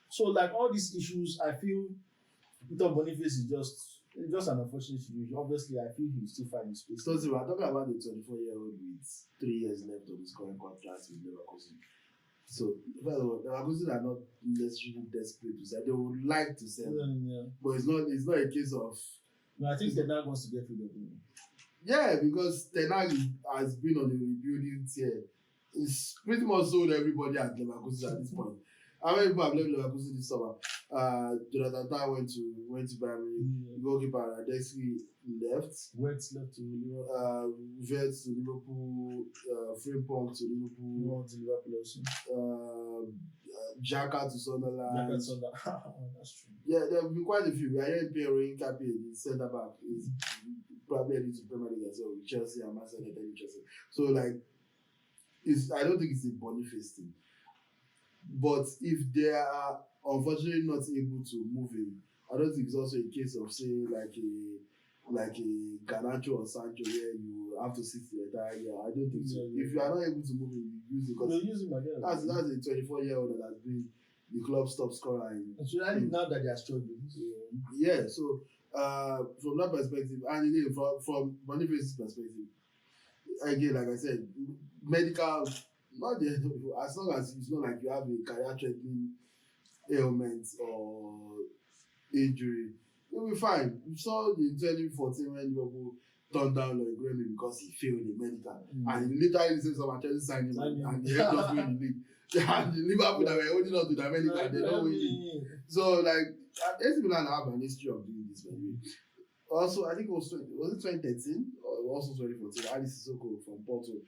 So like all these issues, I feel Peter Boniface is just an unfortunate situation. Obviously, I feel he will still find his space. So we're talking about the 24-year-old with 3 years left of his current contract with Leverkusen. So first of all, Leverkusen are not necessarily desperate to sell. They would like to sell, but it's not a case of. No, I think Ten Hag wants to get rid of him. Yeah, because Ten Hag has been on a rebuilding tier. He's pretty much sold everybody at Leverkusen at this point. How many people have left Leverkusen this summer? Jonathan Tah went to Bayern. Goalkeeper Beasley left. Wentz left to Liverpool. Vets to Liverpool. Frimpong to Liverpool. To Liverpool also. Xhaka to Sunderland. That's true. Yeah, there will be quite a few. We are hearing Pierre Capi, the centre back, is probably heading to Premier League as well with Chelsea and Manchester United. So like, I don't think it's a Boniface thing. But if they are unfortunately not able to move him, I don't think it's also a case of saying like a Garnacho or Sancho where you have to sit the entire year. I don't think so. If you are not able to move him, you use it because that's a 24-year-old that has been the club's top scorer. Especially now that they are struggling. Yeah, so from that perspective, and again from Boniface's perspective, again, like I said, medical. Not the as long as it's not like you have a career-threatening ailment or injury, you'll be fine. You saw in 2014 when Liverpool turned down Lloyd Graham because he failed the medical, and he literally said someone tried to sign him, and he helped us win the league. And the Liverpool that were holding on to the medical, they don't win it. So like, AC Milan have an history of doing this. By the way. Also, I think it was it 2013 or also 2014? Ali Sissoko from Porto.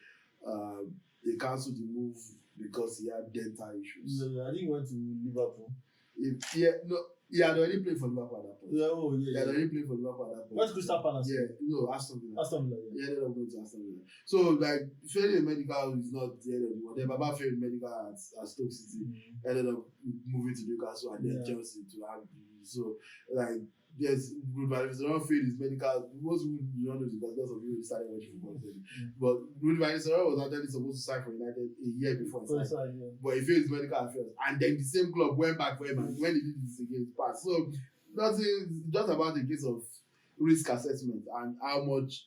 They cancelled the move because he had dental issues. I think he went to Liverpool. He had already played for Liverpool at that point. He had already played for Liverpool at that point. What's Crystal Palace? Yeah, no, Aston Villa. He ended up going to Aston Villa. So, like, failing medical is not the end of the world. Then Baba failed medical at Stoke City, ended up moving to Newcastle and then Chelsea to have. So, like, yes, Ruben failed his medical. Most people don't know because of you started watching football. But Ruben was actually supposed to sign for United a year before he signed. But he failed his medical at first. And then the same club went back for him. And when he did this again, he passed. So, nothing, just about the case of risk assessment and how much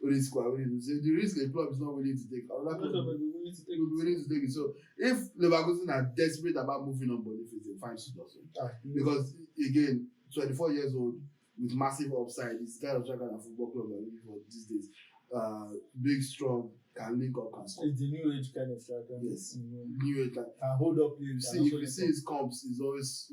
risk we are willing to take. The risk a club is not willing to take, another club will be willing to take it. So if Leverkusen are desperate about moving on Boniface, they find Sudosu. Because again, 24 years old with massive upside, it's the kind of striker that football clubs are looking for these days. Big, strong, can link up, can score. It's the new age kind of striker. Yes, new age. Like, can hold up. If you see his comps, he's always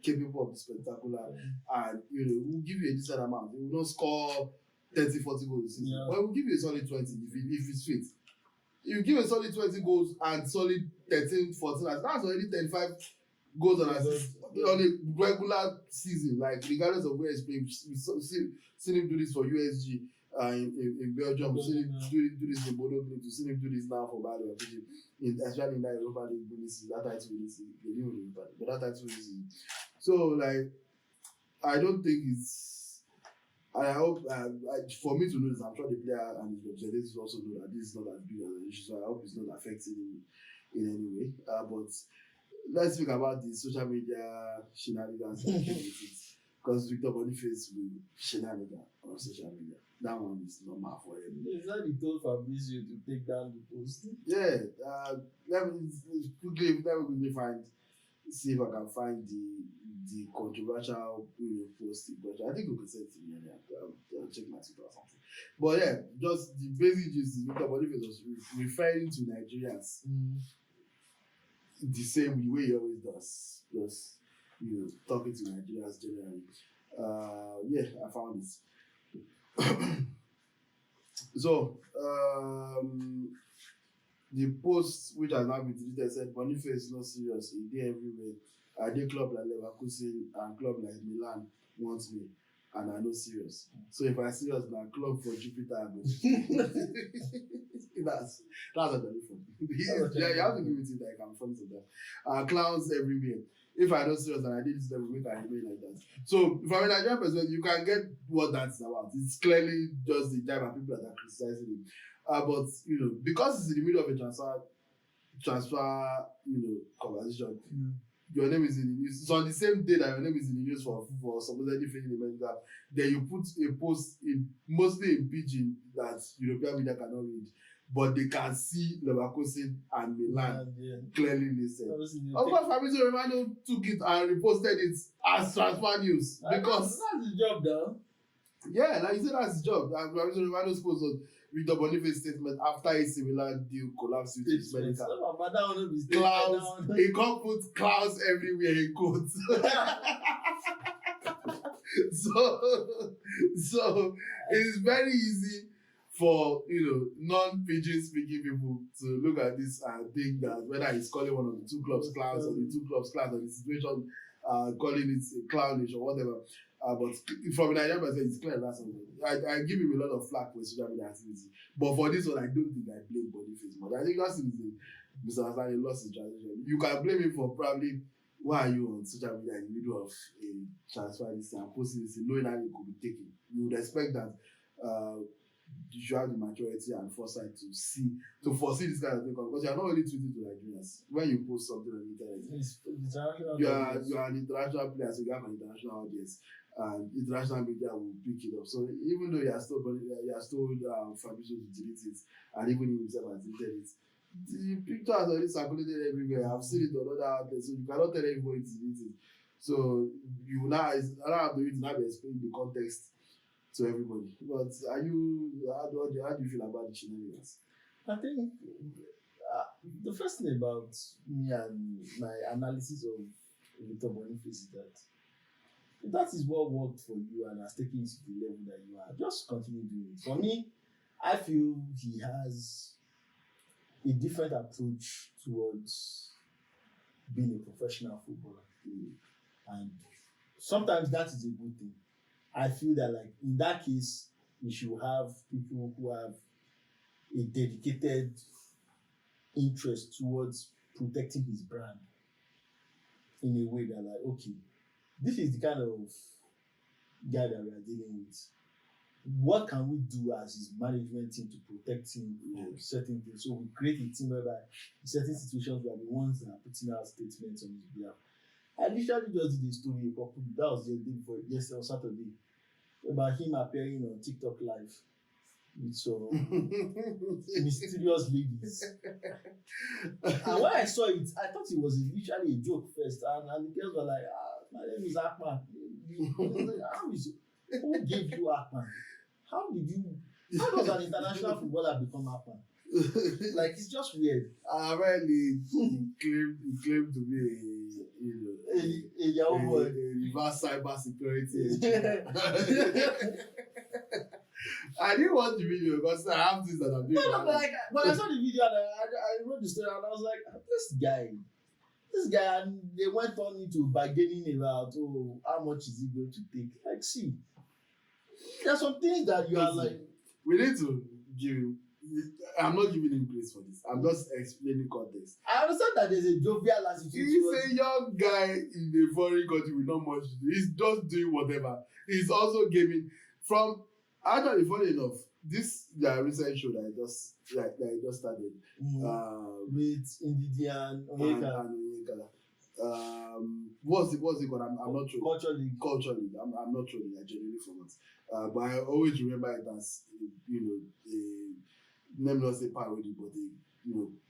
capable of the spectacular, and we'll give you a decent amount. He will not score 30, 40 goals this season, but we'll give you a solid 20 if he's fit. You give a solid 20 goals and solid 13, 14, that's already 35 goals on a regular season. Like regardless of where he's playing, we've seen him do this for USG. In Belgium, we've seen him do this in Bodo Glimt, we've seen him do this now for Bayern, especially in that Europa League winning season, that title winning season, they didn't win Europa League, but that title winning season. So, like, I don't think it's. I hope, for me to know this, I'm sure the player and his representatives also know that this is not as big as an issue, so I hope it's not affecting him in any way. But let's speak about the social media shenanigans that came with it. Because Victor Boniface will shenanigan on social media. That one is normal for him. Is that he told Fabrizio to take down the post? Yeah. Let me quickly see if I can find the controversial post. But I think we can send it to me. I'll check my Twitter or something. But yeah, just the basic gist is Victor Boniface was referring to Nigerians the same way he always does. Just talking to Nigerians generally. Yeah, I found it. So, the post which has now been deleted said Boniface is not serious. He did everywhere. I did club like Leverkusen and club like Milan wants me, and I know serious. So if I serious, now club for Jupiter. That's a telephone. Yeah, you have to give it to like I'm funny to them. Clowns everywhere. If I know serious and I did this, then we can remain like that. So from a Nigerian perspective, you can get what that's about. It's clearly just the type of people that are criticizing him. But because it's in the middle of a transfer, conversation. Your name is in the news. So on the same day that your name is in the news for supposedly failing the medical, then you put a post mostly in pidgin that European media cannot read, but they can see Leverkusen and Milan clearly listed. Of course, Fabrizio Romano took it and reposted it as transfer news because that's his job, though. Yeah, like you said, that's his job. Fabrizio Romano's post was Victor Boniface's statement after a similar deal collapsed with his medical. Clouds. He can't put clouds everywhere in quotes. So it's very easy for non-pidgin speaking people to look at this and think that whether he's calling one of the two clubs clowns or the two clubs clowns or the situation calling it clownish or whatever. But from a Nigerian perspective, it's clear that's something. I give him a lot of flack for his social media activity. But for this one, I don't think I blame Boniface much. I think that's the misunderstanding, lost in translation. You can blame him for probably why are you on social media in the middle of a transfer this and posting this, knowing how it could be taken. You would expect that you should have the maturity and foresight to foresee this kind of thing because you are not only tweeting to Nigerians. When you post something on the internet, you are an international player, so you have an international audience, and international media will pick it up. So even though you are still Fabrizio to delete it, and even himself has deleted it, the picture has already circulated everywhere. I've seen it on other outlets, so you cannot tell everybody to delete it. So you now have to now be explaining the context to everybody. But how do you feel about the shenanigans? I think the first thing about me and my analysis of Victor Boniface is that if that is what worked for you and has taken you to the level that you are, just continue doing it. For me, I feel he has a different approach towards being a professional footballer. And sometimes that is a good thing. I feel that, like, in that case, we should have people who have a dedicated interest towards protecting his brand in a way that, like, okay, this is the kind of guy that we are dealing with. What can we do as his management team to protect him from certain things? So we create a team whereby in certain situations we are the ones that are putting out statements on his behalf. I literally just did a story, that was the day before, yesterday or Saturday. about him appearing on TikTok live with some mysterious ladies. And when I saw it, I thought it was literally a joke first, and the girls were like, my name is Akman. Who gave you Akman? How does an international footballer become Akman? Like, it's just weird. Apparently, he claimed to be A Yahoo boy. a reverse cyber security. I didn't watch the video because I have things that I'm doing. No, but I saw the video and I wrote the story and I was like, this guy, and they went on into bargaining about, how much is he going to take? Like, see, there are some things that you are like, we need to give him. I'm not giving him grace for this. I'm just explaining context. I understand that there's a jovial attitude. He's a young guy in a foreign country with not much to do. He's just doing whatever. He's also gaming from. Actually, funny enough, this recent show that I just started with Ndidi and Onyeka. What's it called? I'm not sure. Culture League. I'm not sure. I genuinely forgot. But I always remember it as let me not say parody, but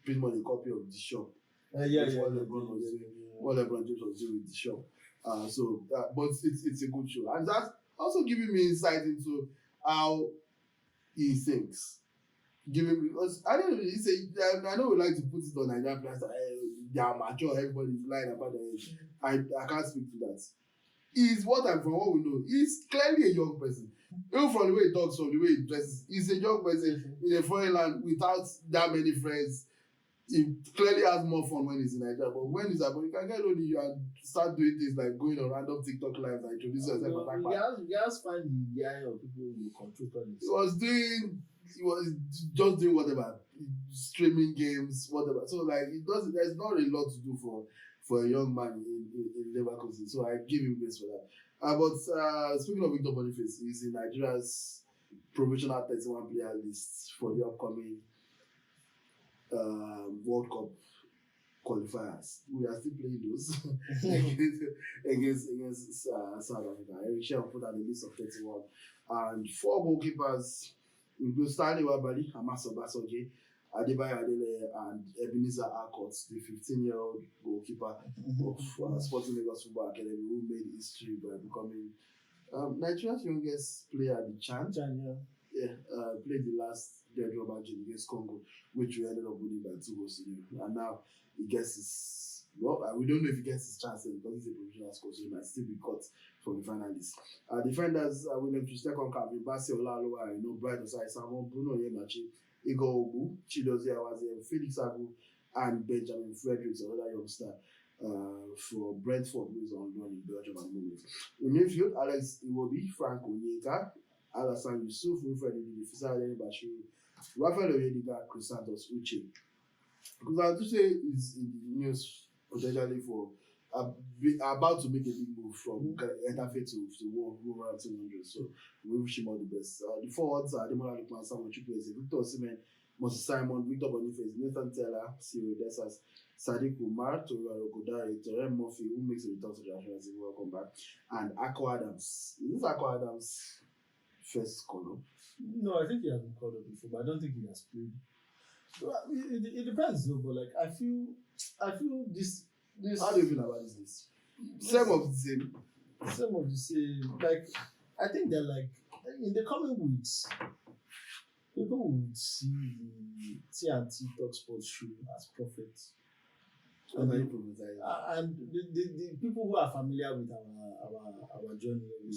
pretty much a copy of the show. What LeBron James was doing with the show. But it's a good show, and that's also giving me insight into how he thinks. Because I don't know. I know we like to put it on Nigerian players that they are mature. Everybody's lying about their age. I can't speak to that. From what we know, he's clearly a young person. Even from the way he talks, from the way he dresses, he's a young person in a foreign land without that many friends. He clearly has more fun when he's in Nigeria. But when he's abroad, you can get only you and start doing things like going on random TikTok lives and introduce yourself. You guys find the guy of people who control things. He was just doing whatever, streaming games, whatever. So there's not a lot to do for a young man in Leverkusen. So I give him grace for that. But speaking of Victor Boniface, he's in Nigeria's provisional 31 player list for the upcoming World Cup qualifiers. We are still playing those against South Africa. Eric Chelle put out a list of 31, and 4 goalkeepers include Stanley Wabali, Amaso Basoje, Adebayo Adele, and Ebenezer Akot, the 15-year-old goalkeeper of Sporting Lagos Football Academy, who made history by becoming Nigeria's youngest player at the CHAN. Played the last dead rubber game against Congo, which we ended up winning by 2-0. And now he gets his. We don't know if he gets his chance because he's a provisional score, so he might still be cut from the finalists. Defenders William Trustekon, Calvin Bassey, Olalowa, Bright Osai Samo, Bruno Yemachi, Igor Obu, Chidozie Awaziem, Felix Agu, and Benjamin Fredericks, another youngster for Brentford, who is on loan in Belgium at the moment. In midfield, Alex Iwobi, Frank Onyeka, Alassane Yusuf, Wilfred Ndidi, Fisayemi Bashiru, Rafael Oyedika, Chris Santos, Uche. Because I have to say is in the news potentially for about to make a big move from Etafe to World 200. So we wish him all the best. The forwards are Ademola Lookman, Samuel Chukwueze, Victor Osimhen, Moses Simon, Victor Boniface, Nathan Taylor, Cyril Dessas, Sadiq Umar, Torero Kodare, Terem Murphy, who makes a return to the national team. Welcome back. And Akko Adams. Is this Akko Adams' first call up? No, I think he has been called up before, but I don't think he has played. It depends though, but like I feel this. How do you feel about this? Same of the same. Like I think that like in the coming weeks, people would see the TNT Talk Sports show as prophets. And the people who are familiar with our journey, we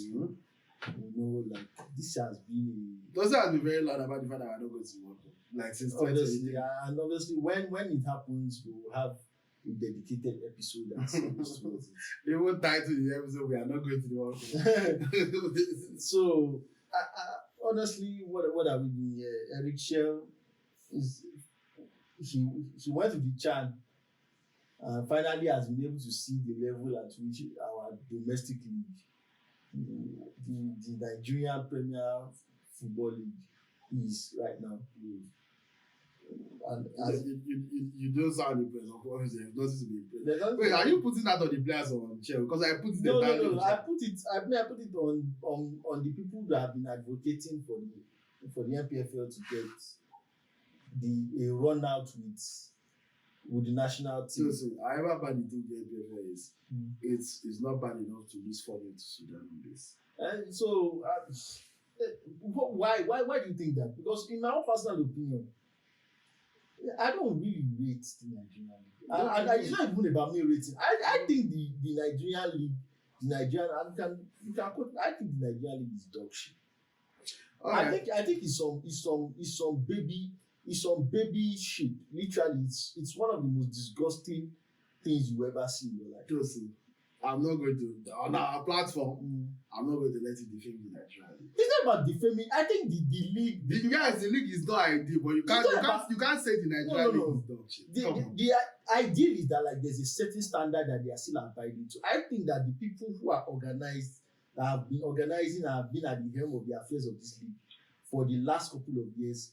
know like this has been. Doesn't have to be very loud about the fact that I don't go to work. Like since obviously, and obviously when it happens, we will have a dedicated episode that's towards it. They won't title the episode "We are not going to the work." So, honestly, what are we doing here? Eric Chelle he went to the CHAN and finally has been able to see the level at which our domestic league, the Nigerian Premier Football League, is right now. And you don't sound impressed. Obviously, there's nothing to be impressed. there's nothing- Wait, are you putting that on the players or on Chelle? Because I put it no. entirely on I Chelle. put it on the people that have been advocating for the NPFL to get a run out with the national team. So, however bad you think the NPFL is, Mm. it's not bad enough to lose 4-0 to Sudan on this. And so, why do you think that? Because in my own personal opinion, I don't really rate the Nigerian league. And it's not even about me rating. I think the Nigerian league, I think the Nigerian league is dog shit. Alright. I think it's some baby shit. Literally, it's one of the most disgusting things you ever see in your life. Tosin, I'm not going to on our platform. I'm not going to let you defame the Nigerian league. It's not about defaming. I think the league. The league is not ideal, but you can't say the Nigerian league is dog shit. The idea is that like there's a certain standard that they are still abiding to. I think that the people who are organized, that have been organizing and have been at the helm of the affairs of this league for the last couple of years,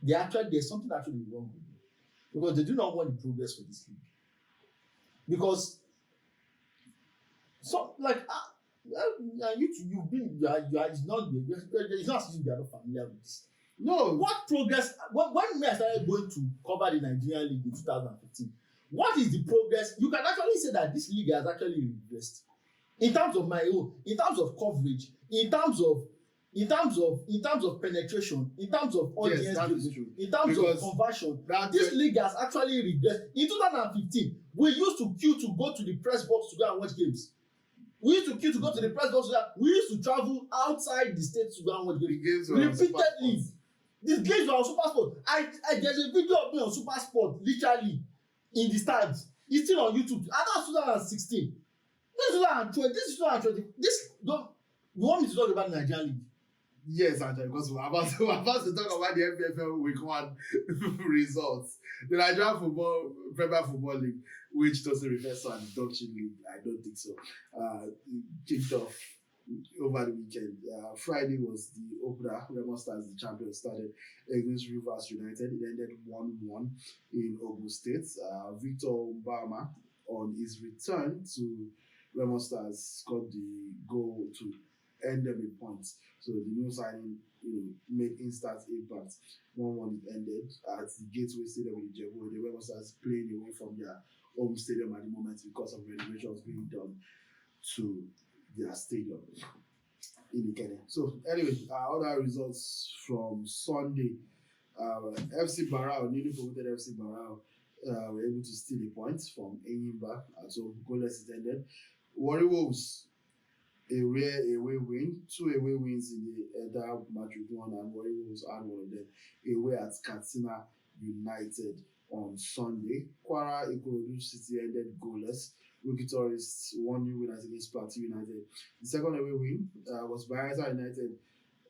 there's something actually wrong with them, because they do not want the progress for this league. Because so like it's not as if you are not familiar with this. No. What progress? When I started going to cover the Nigerian league in 2015, what is the progress? You can actually say that this league has actually regressed in terms of in terms of coverage, in terms of penetration, in terms of audience, yes, that is true. in terms of conversion. This league has actually regressed. In 2015, we used to queue to go to the press box to go and watch games. We used to queue to go to the press box. We used to travel outside the state to go and watch games repeatedly. These games were on SuperSport. There's a video of me on SuperSport, literally in the stands. It's still on YouTube. And that's 2016. This is 2020. You want me to talk about the Nigerian league? Yes, actually, because we're about to talk about the NPFL Week 1 results. The Nigerian Premier Football League, which Tosin refers to as the Dog Shit League, I don't think so. Kicked off over the weekend. Friday was the opener. Remo Stars, the champions, started against Rivers United. It ended 1-1 in Ogun State. Victor Mbama, on his return to Remo Stars, scored the goal to end them in points. So the new signing, made instant impact. 1-1 it ended at the Gateway Stadium in Ijebu. The Remo Stars playing away from their home stadium at the moment because of renovations being done to their stadium in Ikene. So anyway, other results from Sunday. FC Barao, newly promoted FC Barao, were able to steal a point from Enyimba, so goalless it ended. Warri Wolves, a rare away win, 2 away wins in the entire Madrid one, and Warri Wolves had one of them away at Katsina United on Sunday. Kwara Ikorodu City ended goalless. Wiki Tourists 1-0 winners against Plateau United. The second away win was Bayelsa United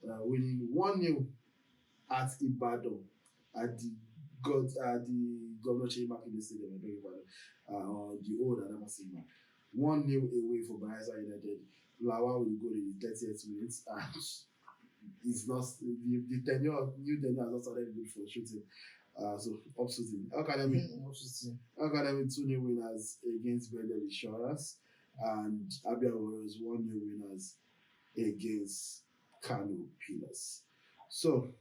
winning 1-0 at Ibadan at the Governor Chelle Makinde Stadium, I beg your pardon, the old Adamasingba. 1-0 away for Bayelsa United. Lawa will go in the 30th minute, and it's not the new tenure has not started good for shooting. So Upshooting Academy 2-0 winners against Bendel Insurance, and Abia Warriors 1-0 winners against Kano Pillars. So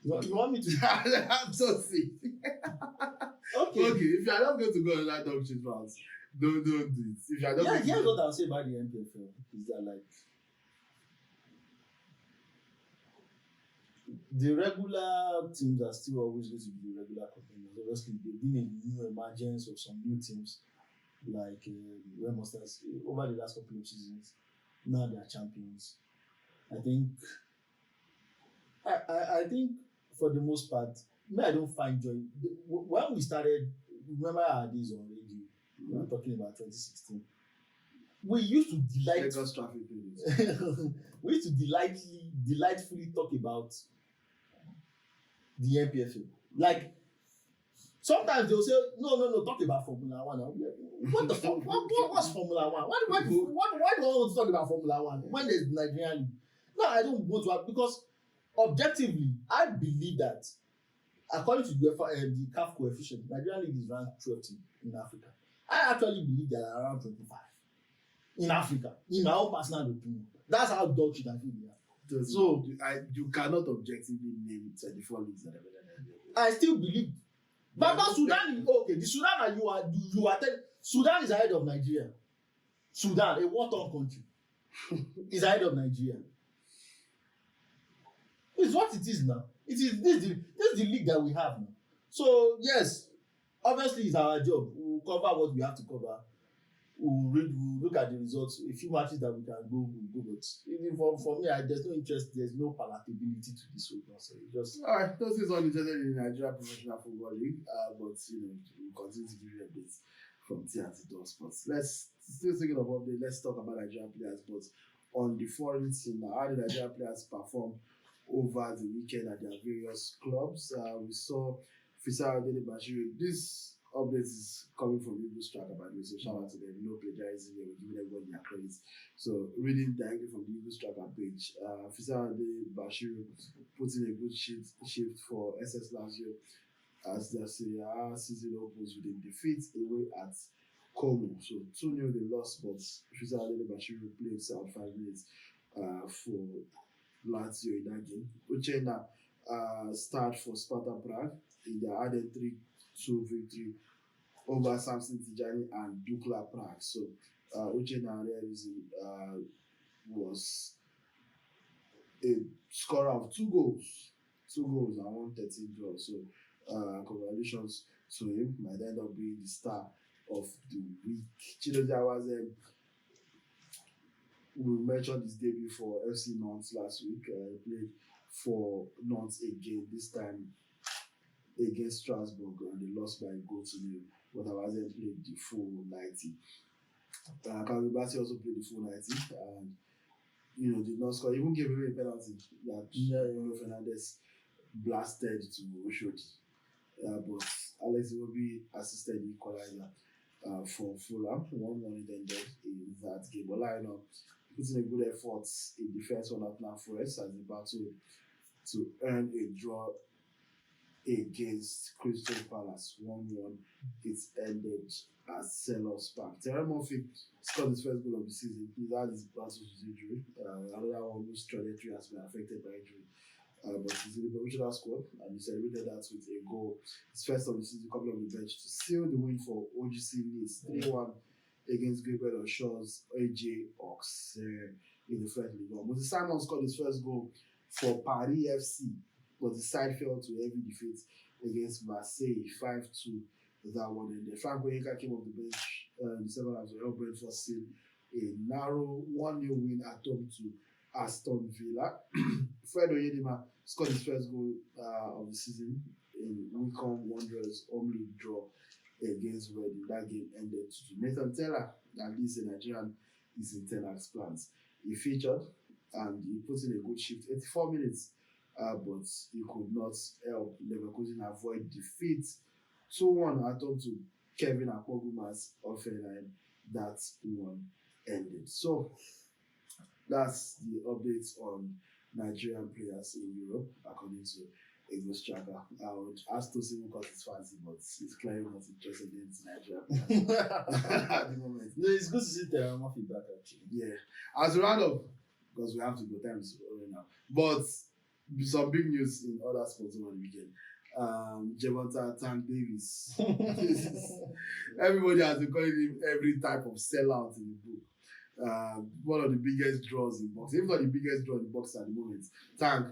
you want me to? I'm so sick. Okay, if you are not going to go on that dog shit rounds, don't do it. If you are not here's what I'll say about the NPFL is that like the regular teams are still always going to be the regular contenders. Obviously, there've been a new emergence of some new teams like Remo Stars over the last couple of seasons. Now they are champions. I think for the most part, I don't find joy. When we started, remember our days on radio, we were talking about 2016. We used to we used to delightfully talk about the NPFL. Like sometimes they'll say, no, talk about Formula One. What the fuck? What's Formula One? Why do I want to talk about Formula One when there's Nigerian league? No, I don't want to because objectively, I believe that according to the CAF coefficient, Nigerian league is ranked 12th in Africa. I actually believe they are around 25 in Africa, in my own personal opinion. That's how dog shit I feel they are. So you cannot objectively name 24 leagues that are better than Nigeria. I still believe. But Sudan is okay. The Sudan that you are telling, Sudan is ahead of Nigeria. Sudan, a war-torn country, is ahead of Nigeria. It's what it is now. This is the league that we have now. So yes, obviously it's our job. We'll cover what we have to cover. We'll look at the results. A few matches that we can go, we'll go. But even for me, there's no interest. There's no palatability to this whole nonsense. Just all right. Those is uninterested in the Nigeria Professional Football League, but we'll continue to give you updates from TNT Doors. But let's still thinking of update. Let's talk about Nigerian players, but on the foreign scene now. How did Nigerian players perform over the weekend at their various clubs? We saw Fisara Dele Bashiru. This update is coming from Eagles Tracker, by the way, so shout out to them. No plagiarism here, we're giving everybody their credits. So, reading directly from the Eagles Tracker page, Fisara Dele Bashiru puts in a good shift for SS Lazio as their Serie A season opens with a defeat away at Como. So, 2-0 they lost, but Fisara Dele Bashiru played 75 minutes for Lazio in that game. Uchenna start for Sparta Prague in their added 3-2 victory over Samson Tijani and Dukla Prague. So Uchenna was a scorer of 2 goals and 113 draws. So congratulations to him. Might end up being the star of the week. Chidoja was we mentioned his debut for FC Nantes last week. He played for Nantes again, this time against Strasbourg, and they lost by a goal to nil. But Awazem played the full 90. Kalibasi also played the full 90 and did not score. Even gave away a penalty that Fernandez blasted to Oshodi. But Alex Iwobi assisted the equalizer for Fulham. 1-1 ended in that game. But putting a good effort in defense on Nottingham Forest as they battled to earn a draw against Crystal Palace. 1-1. It ended at Selhurst Park. Terry Murphy scored his first goal of the season. He's had his battles with injury. Another one whose trajectory has been affected by injury. But he's in the provisional squad and he celebrated that with a goal. His first of the season, coming off the bench to seal the win for OGC Nice. 3-1 against Gabriel Oshaw's AJ Ox in the first league. Moses Simon scored his first goal for Paris FC, but the side fell to heavy defeat against Marseille 5-2. That one, and then Frank Onyeka came off the bench in the second half to help Brentford seal a narrow 1-0 win at home to Aston Villa. Fred Oyedema scored his first goal of the season in Wycombe Wanderers' home league draw against Reading. That game ended to Nathan Taylor, at least a Nigerian, is in Ten Hag's plans. He featured and he put in a good shift, 84 minutes, but he could not help Leverkusen avoid defeat 2-1 at home to Kevin Akpoguma's Offenheim. That one ended. So that's the updates on Nigerian players in Europe, according to Eagles Tracker. I would ask Tosin because it's fancy, but he's clearly not interested in Nigeria at the moment. No, it's good to see Terama feedback actually. Yeah. As we round up, because we have to go, time is over now. But some big news in other sports over the weekend. Javonta Tank Davis. Everybody has been calling him every type of sellout in the book. One of the biggest draws in boxing, if not the biggest draw in boxing at the moment. Tank,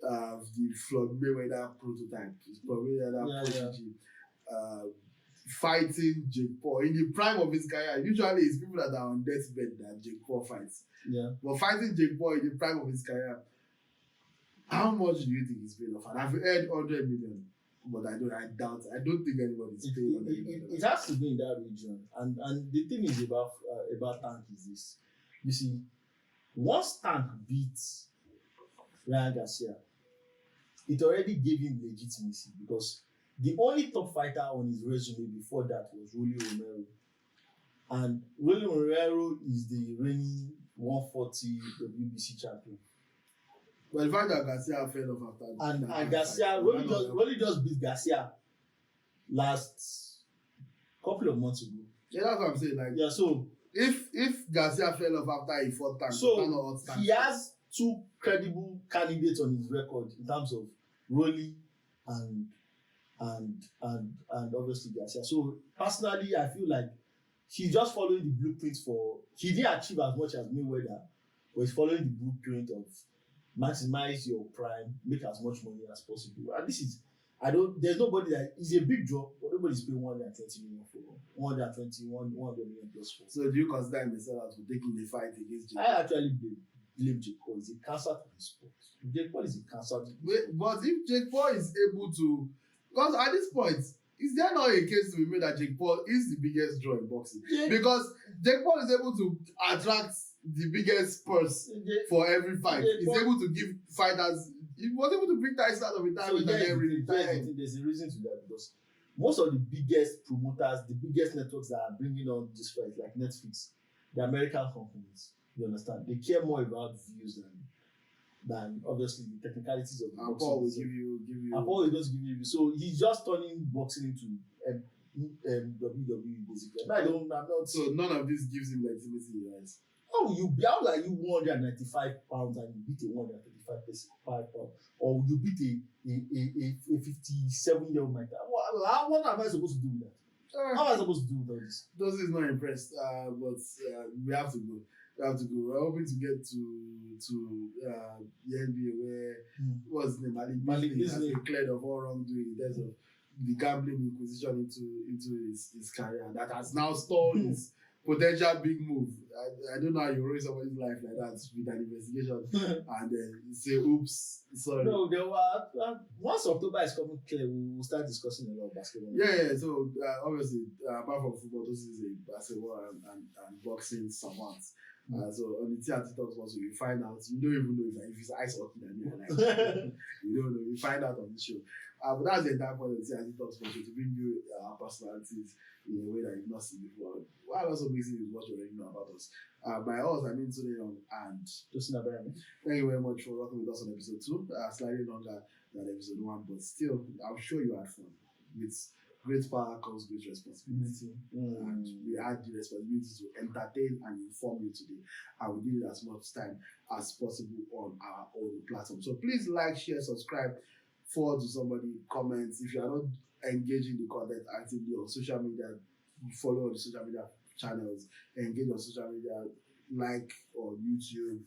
the Floyd Mayweather prototype, Floyd Mayweather prodigy, fighting Jake Paul in the prime of his career. Usually, it's people that are on deathbed that Jake Paul fights. Yeah. But fighting Jake Paul in the prime of his career, how much do you think he's paid off? And I've heard 100 million, but I don't think anybody's paying 100 million. It has to be in that region. And the thing is about Tank is this. You see, once Tank beats Ryan Garcia, it already gave him legitimacy because the only top fighter on his resume before that was Rolly Romero. And Rolly Romero is the reigning 140 WBC champion. But the fact that Garcia fell off after and Garcia really just beat Garcia last couple of months ago. Yeah, that's what I'm saying. Like, Yeah, so if Garcia fell off after he fought time, so he has two credible candidates on his record in terms of Rolly and obviously Garcia. So personally, I feel like he's just following the blueprint for. He didn't achieve as much as Mayweather, but he's following the blueprint of maximize your prime, make as much money as possible. And this is, there's nobody that is a big draw, but nobody's paying 120 million for 100 million plus for. So do you consider him a sellout for taking the fight against Jake Paul? I actually blame Jake Paul. He's a cancer to the sport. Jake Paul is a cancer to the sport. But if Jake Paul is able to, because at this point, is there not a case to be made that Jake Paul is the biggest draw in boxing? Because Jake Paul is able to attract the biggest purse for every fight. He's able to give fighters. He was able to bring Tyson out of retirement and then retire. There's a reason to that, because most of the biggest promoters, the biggest networks that are bringing on this fight, like Netflix, the American companies, you understand, they care more about views than obviously the technicalities of the boxing. Paul will give you. And Paul is going to give you. So he's just turning boxing into WWE basically. I'm not. So none of this gives him legitimacy, right? Oh, how like you 195 pounds and you beat a 135 pounds, or you beat a 57-year-old Mike? What am I supposed to do with that? How am I supposed to do with all this? Tosin is not impressed, but we have to go. We're hoping to get to the NBA where what's his name? Malik Beasley has been cleared of all wrongdoing in terms of the gambling inquisition into his career that has now stalled his potential big move. I don't know how you ruin somebody's life like that with an investigation and then say, oops, sorry. No, there were once October is coming clear, we will start discussing a lot of basketball. Yeah. So obviously, apart from football, this is a basketball and boxing savant. So on the TRT Talks also, you find out, you don't even know if it's ice hockey and you're like, you don't know, you find out on the show. But that's the entire point of the TRT Talks for you, to bring you our personalities in a way that you've not seen before. While also basically is what you already know about us. By us, I mean Tunde and Tosin Abayomi. Thank you very much for working with us on episode 2. Slightly longer than episode 1, but still, I'm sure you had fun. With great power comes great responsibility. And we had the responsibility to entertain and inform you today. And we did it as much time as possible on our own platform. So please like, share, subscribe, forward to somebody, comment. If you are not engaging the content actively on social media, follow on the social media channels, engage on social media, like on YouTube.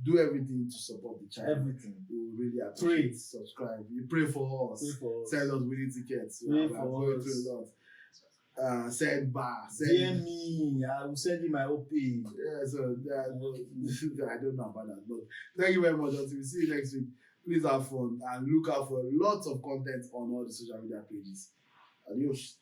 Do everything to support the channel. Everything. We will really appreciate it. Subscribe. You pray for us. Send us winning tickets. We are going through a lot. Send bar. DM me. I will send you my OP. Yeah, so I don't know about that. But thank you very much. Until we see you next week, please have fun and look out for lots of content on all the social media pages. Adios.